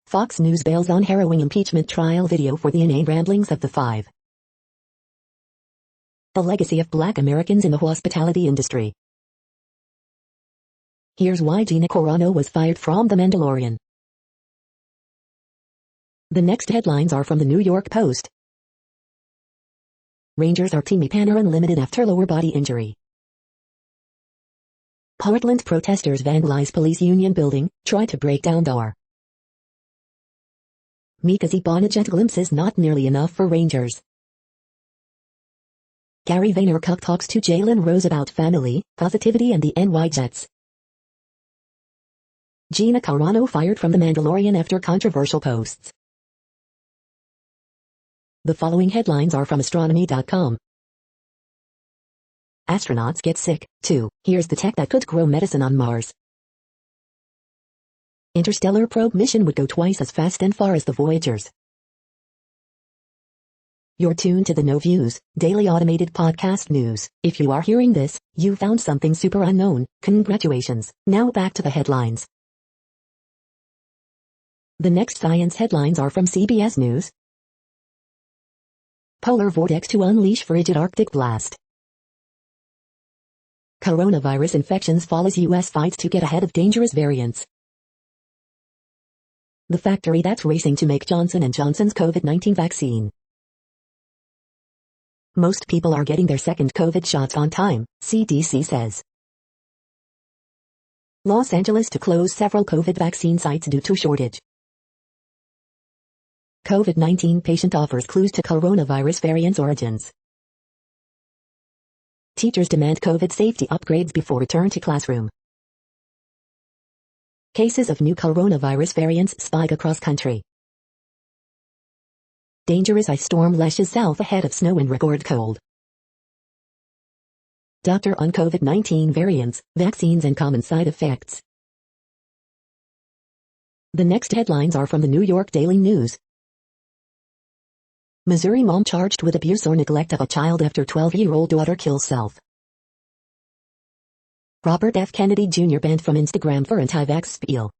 Fox News bails on harrowing impeachment trial video for the inane ramblings of the five. The legacy of Black Americans in the hospitality industry. Here's why Gina Carano was fired from The Mandalorian. The next headlines are from the New York Post. Rangers are Timmy Panner Unlimited after lower body injury. Portland protesters vandalize police union building, try to break down door. Mika Zibanejad glimpses not nearly enough for Rangers. Gary Vaynerchuk talks to Jalen Rose about family, positivity and the NY Jets. Gina Carano fired from The Mandalorian after controversial posts. The following headlines are from astronomy.com. Astronauts get sick, too. Here's the tech that could grow medicine on Mars. Interstellar probe mission would go twice as fast and far as the Voyagers. You're tuned to the No Views, daily automated podcast news. If you are hearing this, you found something super unknown. Congratulations. Now back to the headlines. The next science headlines are from CBS News. Polar vortex to unleash frigid Arctic blast. Coronavirus infections fall as U.S. fights to get ahead of dangerous variants. The factory that's racing to make Johnson & Johnson's COVID-19 vaccine. Most people are getting their second COVID shots on time, CDC says. Los Angeles to close several COVID vaccine sites due to shortage. COVID-19 patient offers clues to coronavirus variant's origins. Teachers demand COVID safety upgrades before return to classroom. Cases of new coronavirus variants spike across country. Dangerous ice storm lashes south ahead of snow and record cold. Doctor on COVID-19 variants, vaccines and common side effects. The next headlines are from the New York Daily News. Missouri mom charged with abuse or neglect of a child after 12-year-old daughter kills self. Robert F. Kennedy Jr. banned from Instagram for anti-vax spiel.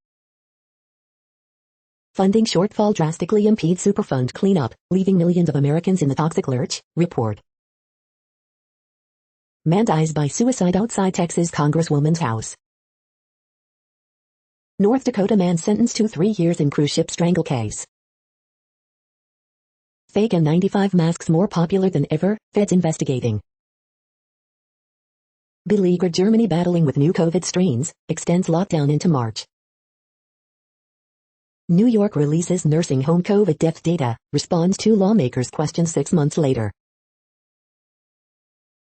Funding shortfall drastically impedes Superfund cleanup, leaving millions of Americans in the toxic lurch, report. Man dies by suicide outside Texas Congresswoman's house. North Dakota man sentenced to 3 years in cruise ship strangle case. Fake N95 masks more popular than ever, feds investigating. Beleaguered Germany battling with new COVID strains, extends lockdown into March. New York releases nursing home COVID death data, responds to lawmakers' questions 6 months later.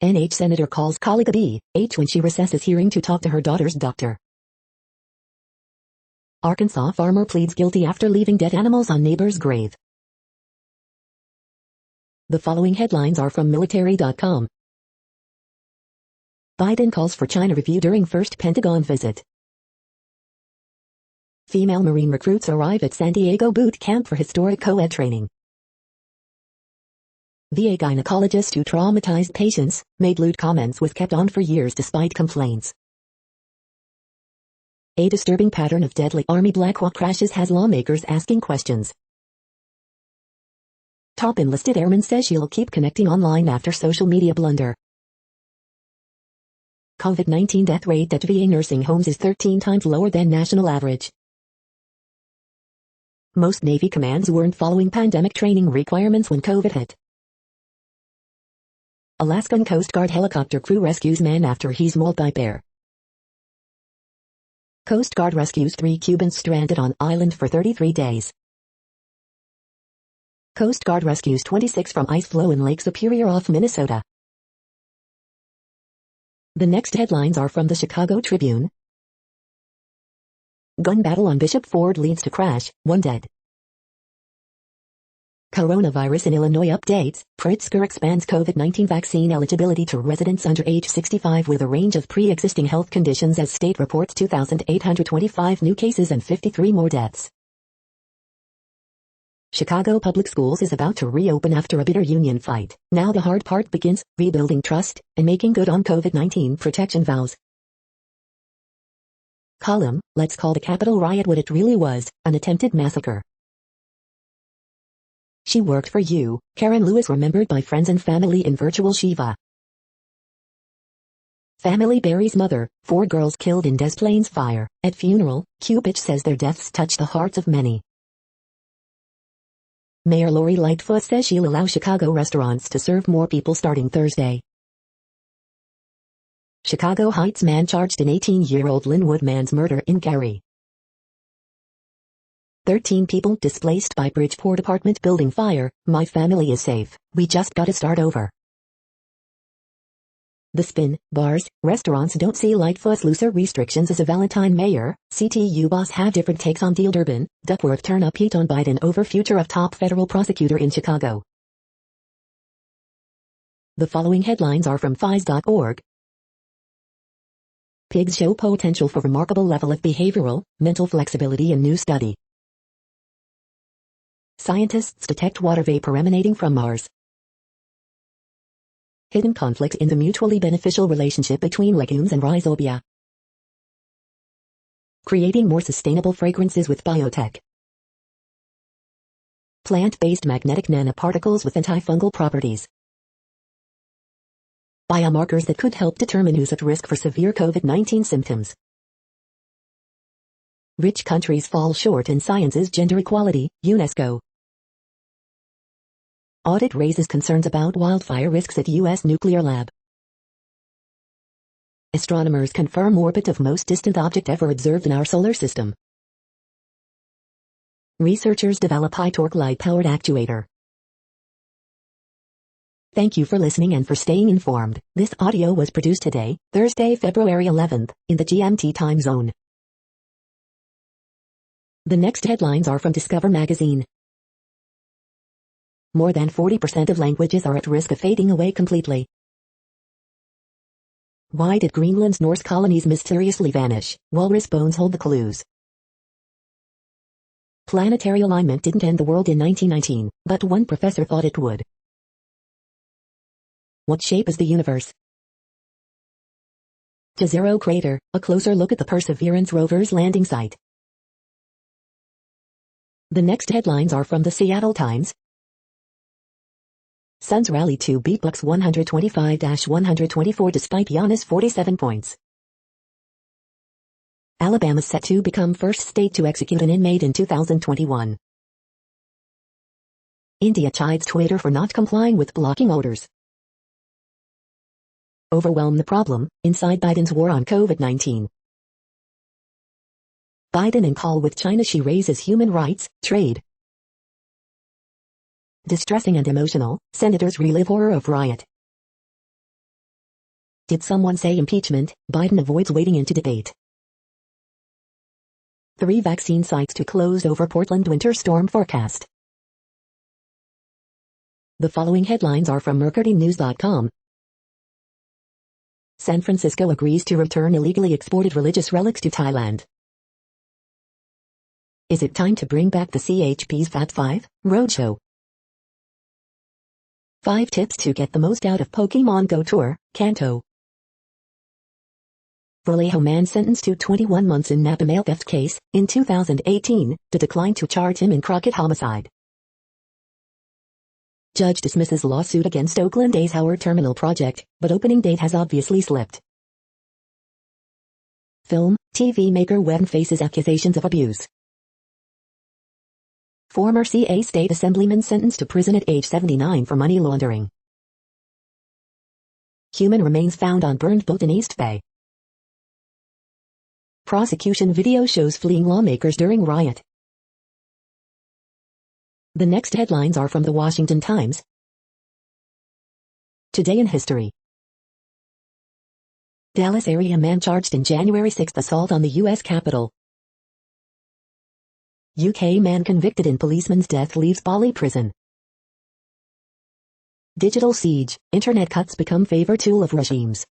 NH Senator calls colleague a B.H. when she recesses hearing to talk to her daughter's doctor. Arkansas farmer pleads guilty after leaving dead animals on neighbor's grave. The following headlines are from military.com. Biden calls for China review during first Pentagon visit. Female Marine recruits arrive at San Diego boot camp for historic co-ed training. VA gynecologist who traumatized patients, made lewd comments was kept on for years despite complaints. A disturbing pattern of deadly Army Black Hawk crashes has lawmakers asking questions. Top enlisted airman says she'll keep connecting online after social media blunder. COVID-19 death rate at VA nursing homes is 13 times lower than national average. Most Navy commands weren't following pandemic training requirements when COVID hit. Alaskan Coast Guard helicopter crew rescues man after he's mauled by bear. Coast Guard rescues 3 Cubans stranded on island for 33 days. Coast Guard rescues 26 from ice flow in Lake Superior off Minnesota. The next headlines are from the Chicago Tribune. Gun battle on Bishop Ford leads to crash, 1 dead. Coronavirus in Illinois updates. Pritzker expands COVID-19 vaccine eligibility to residents under age 65 with a range of pre-existing health conditions as state reports 2,825 new cases and 53 more deaths. Chicago Public Schools is about to reopen after a bitter union fight. Now the hard part begins, rebuilding trust and making good on COVID-19 protection vows. Column, let's call the Capitol riot what it really was, an attempted massacre. She worked for you, Karen Lewis remembered by friends and family in virtual Shiva. Family buries mother, 4 girls killed in Des Plaines fire. At funeral, Cupich says their deaths touched the hearts of many. Mayor Lori Lightfoot says she'll allow Chicago restaurants to serve more people starting Thursday. Chicago Heights man charged in 18-year-old Linwood man's murder in Gary. 13 people displaced by Bridgeport apartment building fire. My family is safe. We just gotta start over. The Spin, bars, restaurants don't see Lightfoot's looser restrictions as a Valentine mayor. CTU boss have different takes on deal. Durbin, Duckworth turn up heat on Biden over future of top federal prosecutor in Chicago. The following headlines are from FIS.org. Pigs show potential for remarkable level of behavioral, mental flexibility in new study. Scientists detect water vapor emanating from Mars. Hidden conflict in the mutually beneficial relationship between legumes and rhizobia. Creating more sustainable fragrances with biotech. Plant-based magnetic nanoparticles with antifungal properties. Biomarkers that could help determine who's at risk for severe COVID-19 symptoms. Rich countries fall short in science's gender equality, UNESCO. Audit raises concerns about wildfire risks at U.S. nuclear lab. Astronomers confirm orbit of most distant object ever observed in our solar system. Researchers develop high-torque light-powered actuator. Thank you for listening and for staying informed. This audio was produced today, Thursday, February 11th, in the GMT time zone. The next headlines are from Discover magazine. More than 40% of languages are at risk of fading away completely. Why did Greenland's Norse colonies mysteriously vanish? Walrus bones hold the clues. Planetary alignment didn't end the world in 1919, but one professor thought it would. What shape is the universe? Jezero crater, a closer look at the Perseverance rover's landing site. The next headlines are from the Seattle Times. Suns rally to beat Bucks 125-124 despite Giannis' 47 points. Alabama set to become first state to execute an inmate in 2021. India chides Twitter for not complying with blocking orders. Overwhelm the problem, inside Biden's war on COVID-19. Biden in call with China, she raises human rights, trade. Distressing and emotional, senators relive horror of riot. Did someone say impeachment? Biden avoids wading into debate. 3 vaccine sites to close over Portland winter storm forecast. The following headlines are from MercuryNews.com. San Francisco agrees to return illegally exported religious relics to Thailand. Is it time to bring back the CHP's Fab 5 Roadshow? 5 tips to get the most out of Pokemon Go Tour, Kanto. Vallejo man sentenced to 21 months in Napa mail theft case, in 2018, to decline to charge him in Crockett homicide. Judge dismisses lawsuit against Oakland A's Howard Terminal project, but opening date has obviously slipped. Film, TV maker Whedon faces accusations of abuse. Former CA state assemblyman sentenced to prison at age 79 for money laundering. Human remains found on burned boat in East Bay. Prosecution video shows fleeing lawmakers during riot. The next headlines are from the Washington Times. Today in history. Dallas area man charged in January 6 assault on the U.S. Capitol. UK man convicted in policeman's death leaves Bali prison. Digital siege, internet cuts become favor tool of regimes.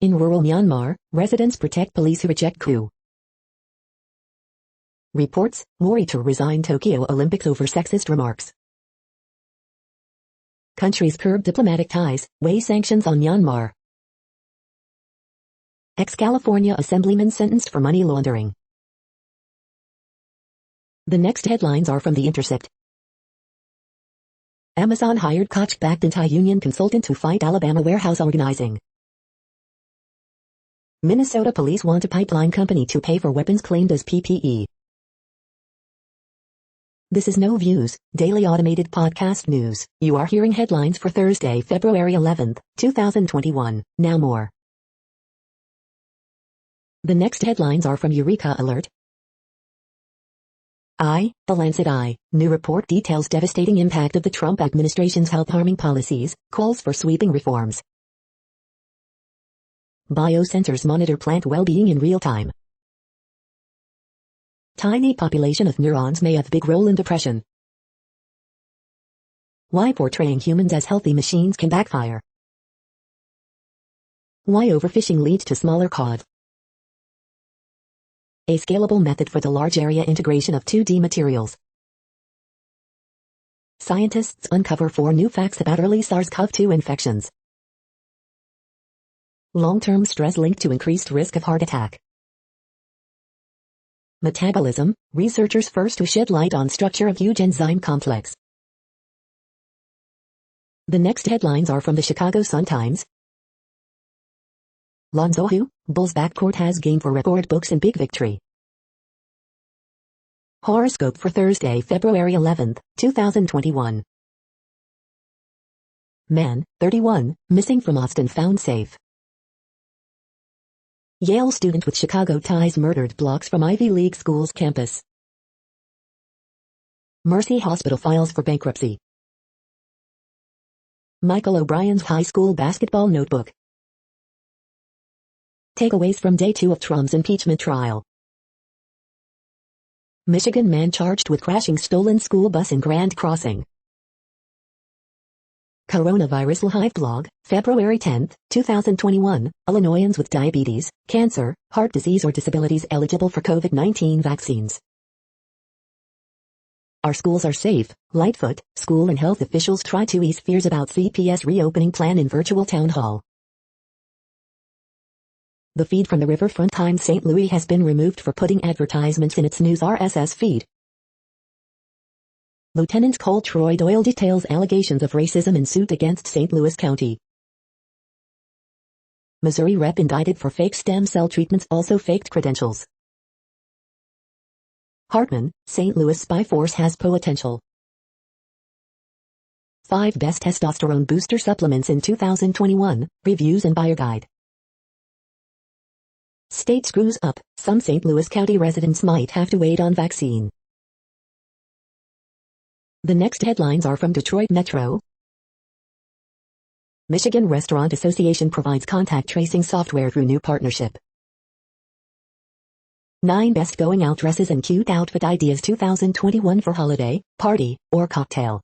In rural Myanmar, residents protect police who reject coup. Reports, Mori to resign Tokyo Olympics over sexist remarks. Countries curb diplomatic ties, weigh sanctions on Myanmar. Ex-California assemblyman sentenced for money laundering. The next headlines are from The Intercept. Amazon hired Koch-backed anti-union consultant to fight Alabama warehouse organizing. Minnesota police want a pipeline company to pay for weapons claimed as PPE. This is No Views, daily automated podcast news. You are hearing headlines for Thursday, February 11th, 2021. Now more. The next headlines are from Eureka Alert. The Lancet new report details devastating impact of the Trump administration's health-harming policies, calls for sweeping reforms. Biocenters monitor plant well-being in real time. Tiny population of neurons may have big role in depression. Why portraying humans as healthy machines can backfire. Why overfishing leads to smaller cod. A scalable method for the large area integration of 2D materials. Scientists uncover 4 new facts about early SARS-CoV-2 infections. Long-term stress linked to increased risk of heart attack. Metabolism, researchers first to shed light on structure of huge enzyme complex. The next headlines are from the Chicago Sun-Times. Lonzo Hu, Bulls backcourt has game for record books in big victory. Horoscope for Thursday, February 11th, 2021. Man, 31, missing from Austin found safe. Yale student with Chicago ties murdered blocks from Ivy League school's campus. Mercy Hospital files for bankruptcy. Michael O'Brien's high school basketball notebook. Takeaways from day 2 of Trump's impeachment trial. Michigan man charged with crashing stolen school bus in Grand Crossing. Coronavirus Live blog, February 10, 2021, Illinoisans with diabetes, cancer, heart disease or disabilities eligible for COVID-19 vaccines. Our schools are safe. Lightfoot, school and health officials try to ease fears about CPS reopening plan in virtual town hall. The feed from the Riverfront Times St. Louis has been removed for putting advertisements in its news RSS feed. Lieutenant Cole Troy Doyle details allegations of racism in suit against St. Louis County. Missouri rep indicted for fake stem cell treatments, also faked credentials. Hartman, St. Louis spy force has potential. 5 best testosterone booster supplements in 2021, reviews and buyer guide. State screws up, some St. Louis County residents might have to wait on vaccine. The next headlines are from Detroit Metro. Michigan Restaurant Association provides contact tracing software through new partnership. 9 best going out dresses and cute outfit ideas 2021 for holiday, party, or cocktail.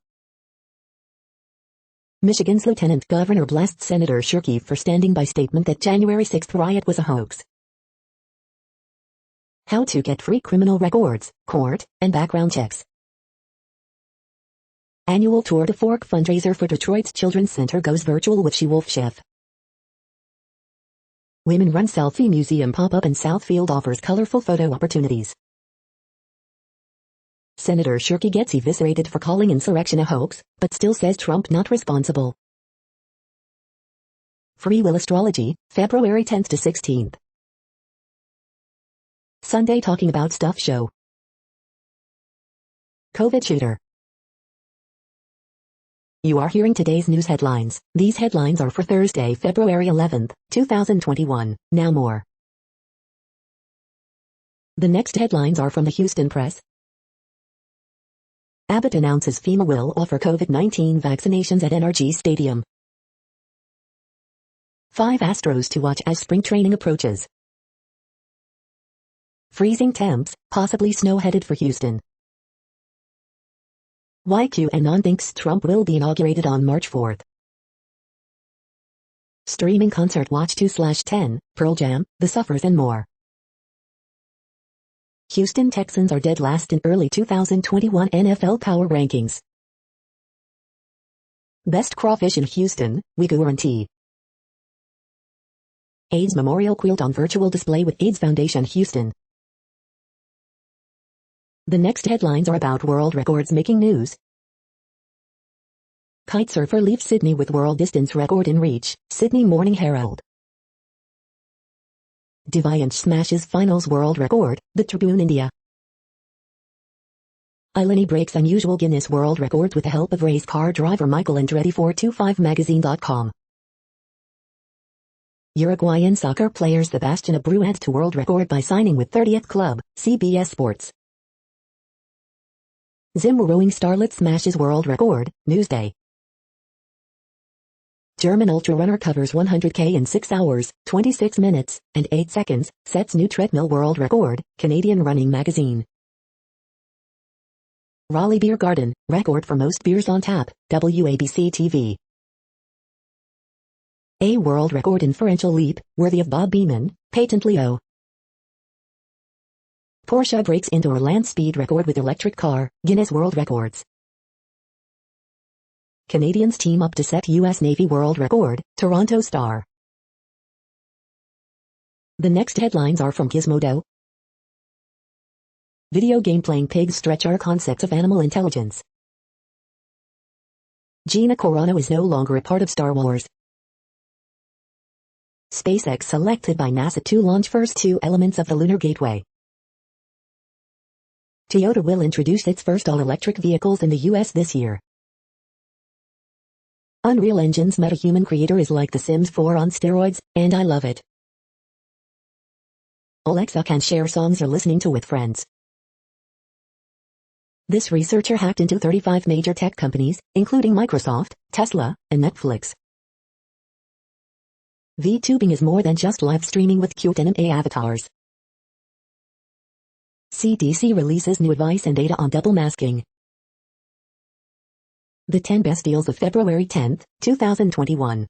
Michigan's Lieutenant Governor blasts Senator Shirky for standing by statement that January 6 riot was a hoax. How to get free criminal records, court, and background checks. Annual Tour de Fork fundraiser for Detroit's Children's Center goes virtual with She-Wolf Chef. Women-run selfie museum pop-up in Southfield offers colorful photo opportunities. Senator Shirky gets eviscerated for calling insurrection a hoax, but still says Trump not responsible. Free Will Astrology, February 10th to 16th. Sunday Talking About Stuff Show. COVID shooter. You are hearing today's news headlines. These headlines are for Thursday, February 11th, 2021. Now more. The next headlines are from the Houston Press. Abbott announces FEMA will offer COVID-19 vaccinations at NRG Stadium. 5 Astros to watch as spring training approaches. Freezing temps, possibly snow headed for Houston. YQAnon thinks Trump will be inaugurated on March 4th. Streaming concert Watch 2/10, Pearl Jam, The Suffers and more. Houston Texans are dead last in early 2021 NFL Power Rankings. Best crawfish in Houston, we guarantee. AIDS Memorial Quilt on virtual display with AIDS Foundation Houston. The next headlines are about world records making news. Kitesurfer leaves Sydney with world distance record in reach, Sydney Morning Herald. Deviant smashes finals world record, The Tribune India. Ilani breaks unusual Guinness World Records with the help of race car driver Michael Andretti 425magazine.com. Uruguayan soccer player Sebastian Abreu adds to world record by signing with 30th Club, CBS Sports. Zim rowing starlet smashes world record, Newsday. German ultrarunner covers 100K in 6 hours, 26 minutes, and 8 seconds, sets new treadmill world record, Canadian Running Magazine. Raleigh Beer Garden, record for most beers on tap, WABC TV. A world record inferential leap, worthy of Bob Beamon, Patent Leo. Porsche breaks indoor land speed record with electric car, Guinness World Records. Canadians team up to set U.S. Navy world record, Toronto Star. The next headlines are from Gizmodo. Video game playing pigs stretch our concepts of animal intelligence. Gina Carano is no longer a part of Star Wars. SpaceX selected by NASA to launch first 2 elements of the Lunar Gateway. Toyota will introduce its first all-electric vehicles in the U.S. this year. Unreal Engine's metahuman creator is like The Sims 4 on steroids, and I love it. Alexa can share songs you're listening to with friends. This researcher hacked into 35 major tech companies, including Microsoft, Tesla, and Netflix. VTubing is more than just live streaming with cute anime avatars. CDC releases new advice and data on double masking. The 10 best deals of February 10th, 2021.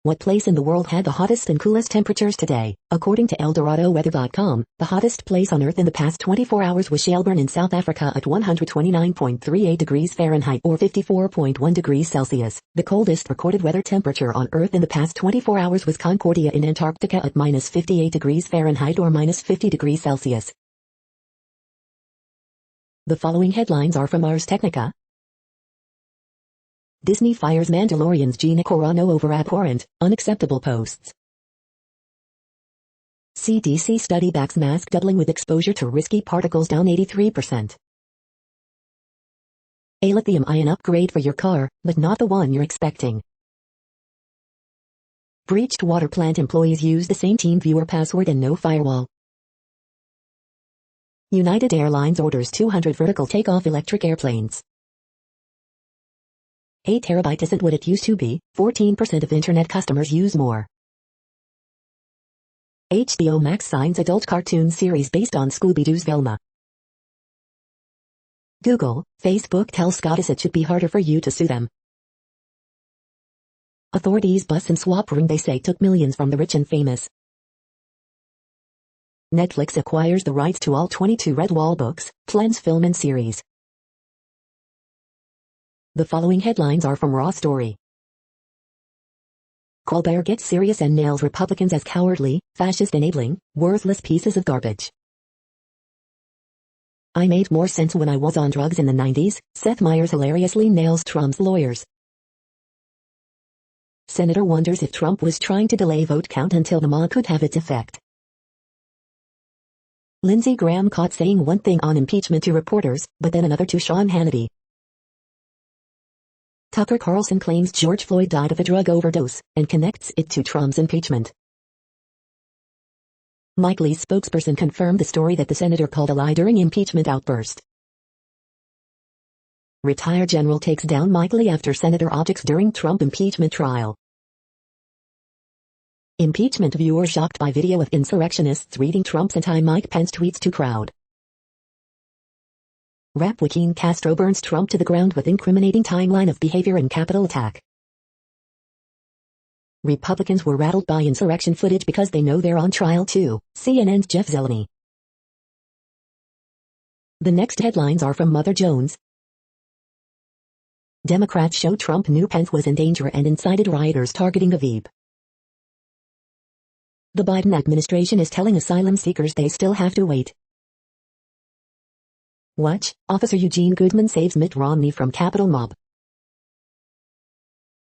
What place in the world had the hottest and coolest temperatures today? According to ElDoradoWeather.com, the hottest place on Earth in the past 24 hours was Shelburne in South Africa at 129.38 degrees Fahrenheit or 54.1 degrees Celsius. The coldest recorded weather temperature on Earth in the past 24 hours was Concordia in Antarctica at minus 58 degrees Fahrenheit or minus 50 degrees Celsius. The following headlines are from Ars Technica. Disney fires Mandalorian's Gina Carano over abhorrent, unacceptable posts. CDC study backs mask doubling with exposure to risky particles down 83%. A lithium-ion upgrade for your car, but not the one you're expecting. Breached water plant employees use the same TeamViewer password and no firewall. United Airlines orders 200 vertical takeoff electric airplanes. 8 terabyte isn't what it used to be, 14% of internet customers use more. HBO Max signs adult cartoon series based on Scooby-Doo's Velma. Google, Facebook tell Scottish it should be harder for you to sue them. Authorities bust and swap ring they say took millions from the rich and famous. Netflix acquires the rights to all 22 Redwall books, plans film and series. The following headlines are from Raw Story. Colbert gets serious and nails Republicans as cowardly, fascist-enabling, worthless pieces of garbage. I made more sense when I was on drugs in the 90s, Seth Meyers hilariously nails Trump's lawyers. Senator wonders if Trump was trying to delay vote count until the mob could have its effect. Lindsey Graham caught saying one thing on impeachment to reporters, but then another to Sean Hannity. Tucker Carlson claims George Floyd died of a drug overdose, and connects it to Trump's impeachment. Mike Lee's spokesperson confirmed the story that the senator called a lie during impeachment outburst. Retired general takes down Mike Lee after senator objects during Trump impeachment trial. Impeachment viewer shocked by video of insurrectionists reading Trump's anti-Mike Pence tweets to crowd. Rep. Joaquin Castro burns Trump to the ground with incriminating timeline of behavior in Capitol attack. Republicans were rattled by insurrection footage because they know they're on trial too, CNN's Jeff Zeleny. The next headlines are from Mother Jones. Democrats show Trump knew Pence was in danger and incited rioters targeting the Veep. The Biden administration is telling asylum seekers they still have to wait. Watch, Officer Eugene Goodman saves Mitt Romney from Capitol mob.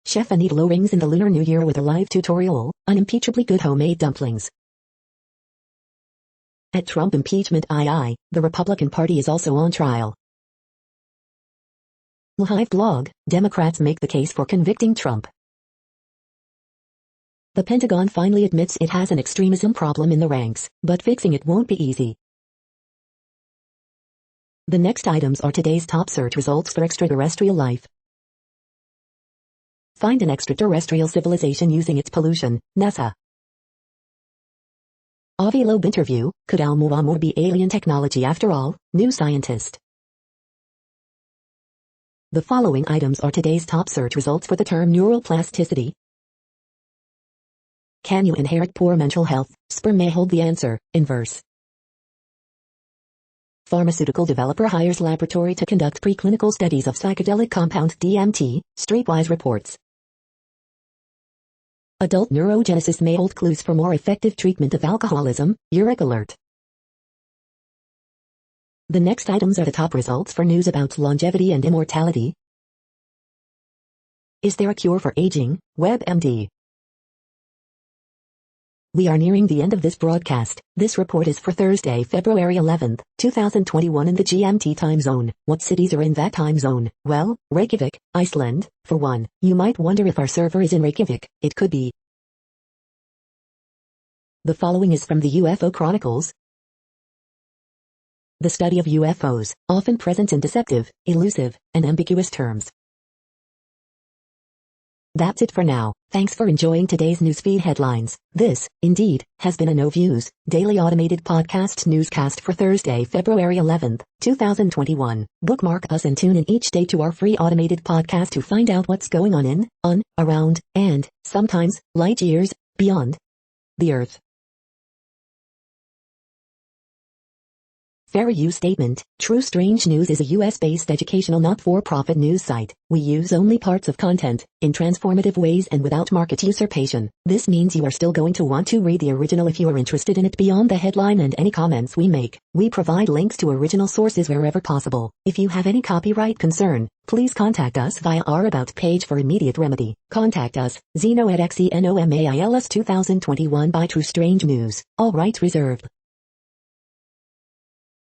Chef Anita Lowe rings in the Lunar New Year with a live tutorial, unimpeachably good homemade dumplings. At Trump impeachment II, the Republican Party is also on trial. Live blog, Democrats make the case for convicting Trump. The Pentagon finally admits it has an extremism problem in the ranks, but fixing it won't be easy. The next items are today's top search results for extraterrestrial life. Find an extraterrestrial civilization using its pollution, NASA. Avi Loeb interview, could Al-Muammar be alien technology after all, new scientist. The following items are today's top search results for the term neural plasticity. Can you inherit poor mental health? Sperm may hold the answer, inverse. Pharmaceutical developer hires laboratory to conduct preclinical studies of psychedelic compound DMT, Streetwise reports. Adult neurogenesis may hold clues for more effective treatment of alcoholism, Uric alert. The next items are the top results for news about longevity and immortality. Is there a cure for aging? WebMD. We are nearing the end of this broadcast. This report is for Thursday, February 11th, 2021 in the GMT time zone. What cities are in that time zone? Well, Reykjavik, Iceland, for one. You might wonder if our server is in Reykjavik. It could be. The following is from the UFO Chronicles. The study of UFOs, often present in deceptive, elusive, and ambiguous terms. That's it for now. Thanks for enjoying today's newsfeed headlines. This, indeed, has been a No Views, daily automated podcast newscast for Thursday, February 11th, 2021. Bookmark us and tune in each day to our free automated podcast to find out what's going on, around, and, sometimes, light years, beyond the Earth. Fair use statement. True Strange News is a US-based educational not-for-profit news site. We use only parts of content, in transformative ways and without market usurpation. This means you are still going to want to read the original if you are interested in it beyond the headline and any comments we make. We provide links to original sources wherever possible. If you have any copyright concern, please contact us via our About page for immediate remedy. Contact us, Zeno at XENOMAILS 2021 by True Strange News. All rights reserved.